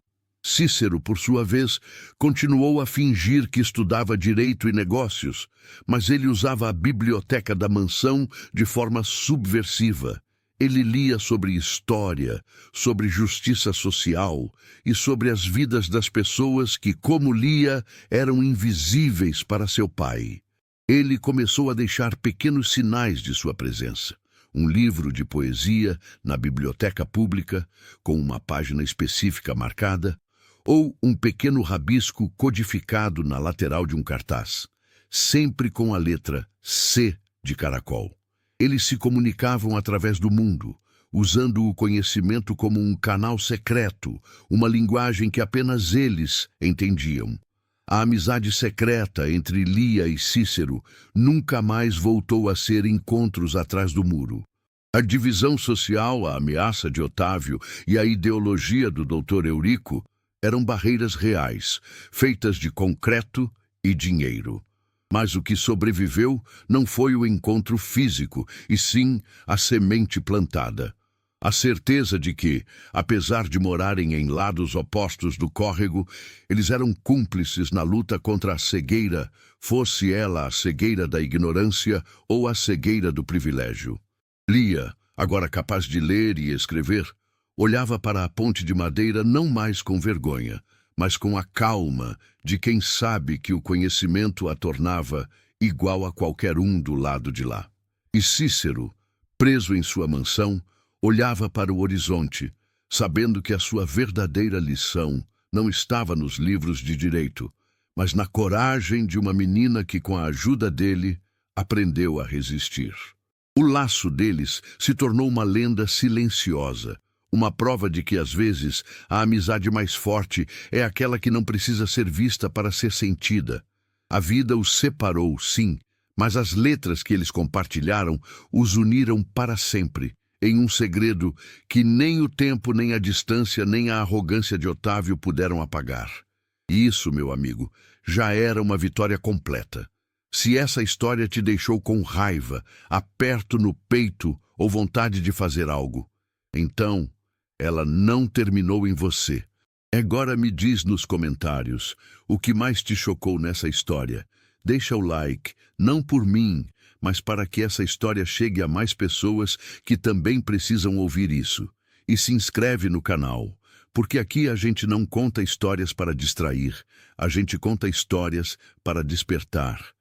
Cícero, por sua vez, continuou a fingir que estudava direito e negócios, mas ele usava a biblioteca da mansão de forma subversiva. Ele lia sobre história, sobre justiça social e sobre as vidas das pessoas que, como Lia, eram invisíveis para seu pai. Ele começou a deixar pequenos sinais de sua presença. Um livro de poesia na biblioteca pública, com uma página específica marcada, ou um pequeno rabisco codificado na lateral de um cartaz, sempre com a letra C de caracol. Eles se comunicavam através do mundo, usando o conhecimento como um canal secreto, uma linguagem que apenas eles entendiam. A amizade secreta entre Lia e Cícero nunca mais voltou a ser encontros atrás do muro. A divisão social, a ameaça de Otávio e a ideologia do Dr. Eurico eram barreiras reais, feitas de concreto e dinheiro. Mas o que sobreviveu não foi o encontro físico, e sim a semente plantada. A certeza de que, apesar de morarem em lados opostos do córrego, eles eram cúmplices na luta contra a cegueira, fosse ela a cegueira da ignorância ou a cegueira do privilégio. Lia, agora capaz de ler e escrever, olhava para a ponte de madeira não mais com vergonha, mas com a calma de quem sabe que o conhecimento a tornava igual a qualquer um do lado de lá. E Cícero, preso em sua mansão, olhava para o horizonte, sabendo que a sua verdadeira lição não estava nos livros de direito, mas na coragem de uma menina que, com a ajuda dele, aprendeu a resistir. O laço deles se tornou uma lenda silenciosa, uma prova de que, às vezes, a amizade mais forte é aquela que não precisa ser vista para ser sentida. A vida os separou, sim, mas as letras que eles compartilharam os uniram para sempre, em um segredo que nem o tempo, nem a distância, nem a arrogância de Otávio puderam apagar. E isso, meu amigo, já era uma vitória completa. Se essa história te deixou com raiva, aperto no peito ou vontade de fazer algo, então ela não terminou em você. Agora me diz nos comentários o que mais te chocou nessa história. Deixa o like, não por mim, mas para que essa história chegue a mais pessoas que também precisam ouvir isso. E se inscreve no canal, porque aqui a gente não conta histórias para distrair, a gente conta histórias para despertar.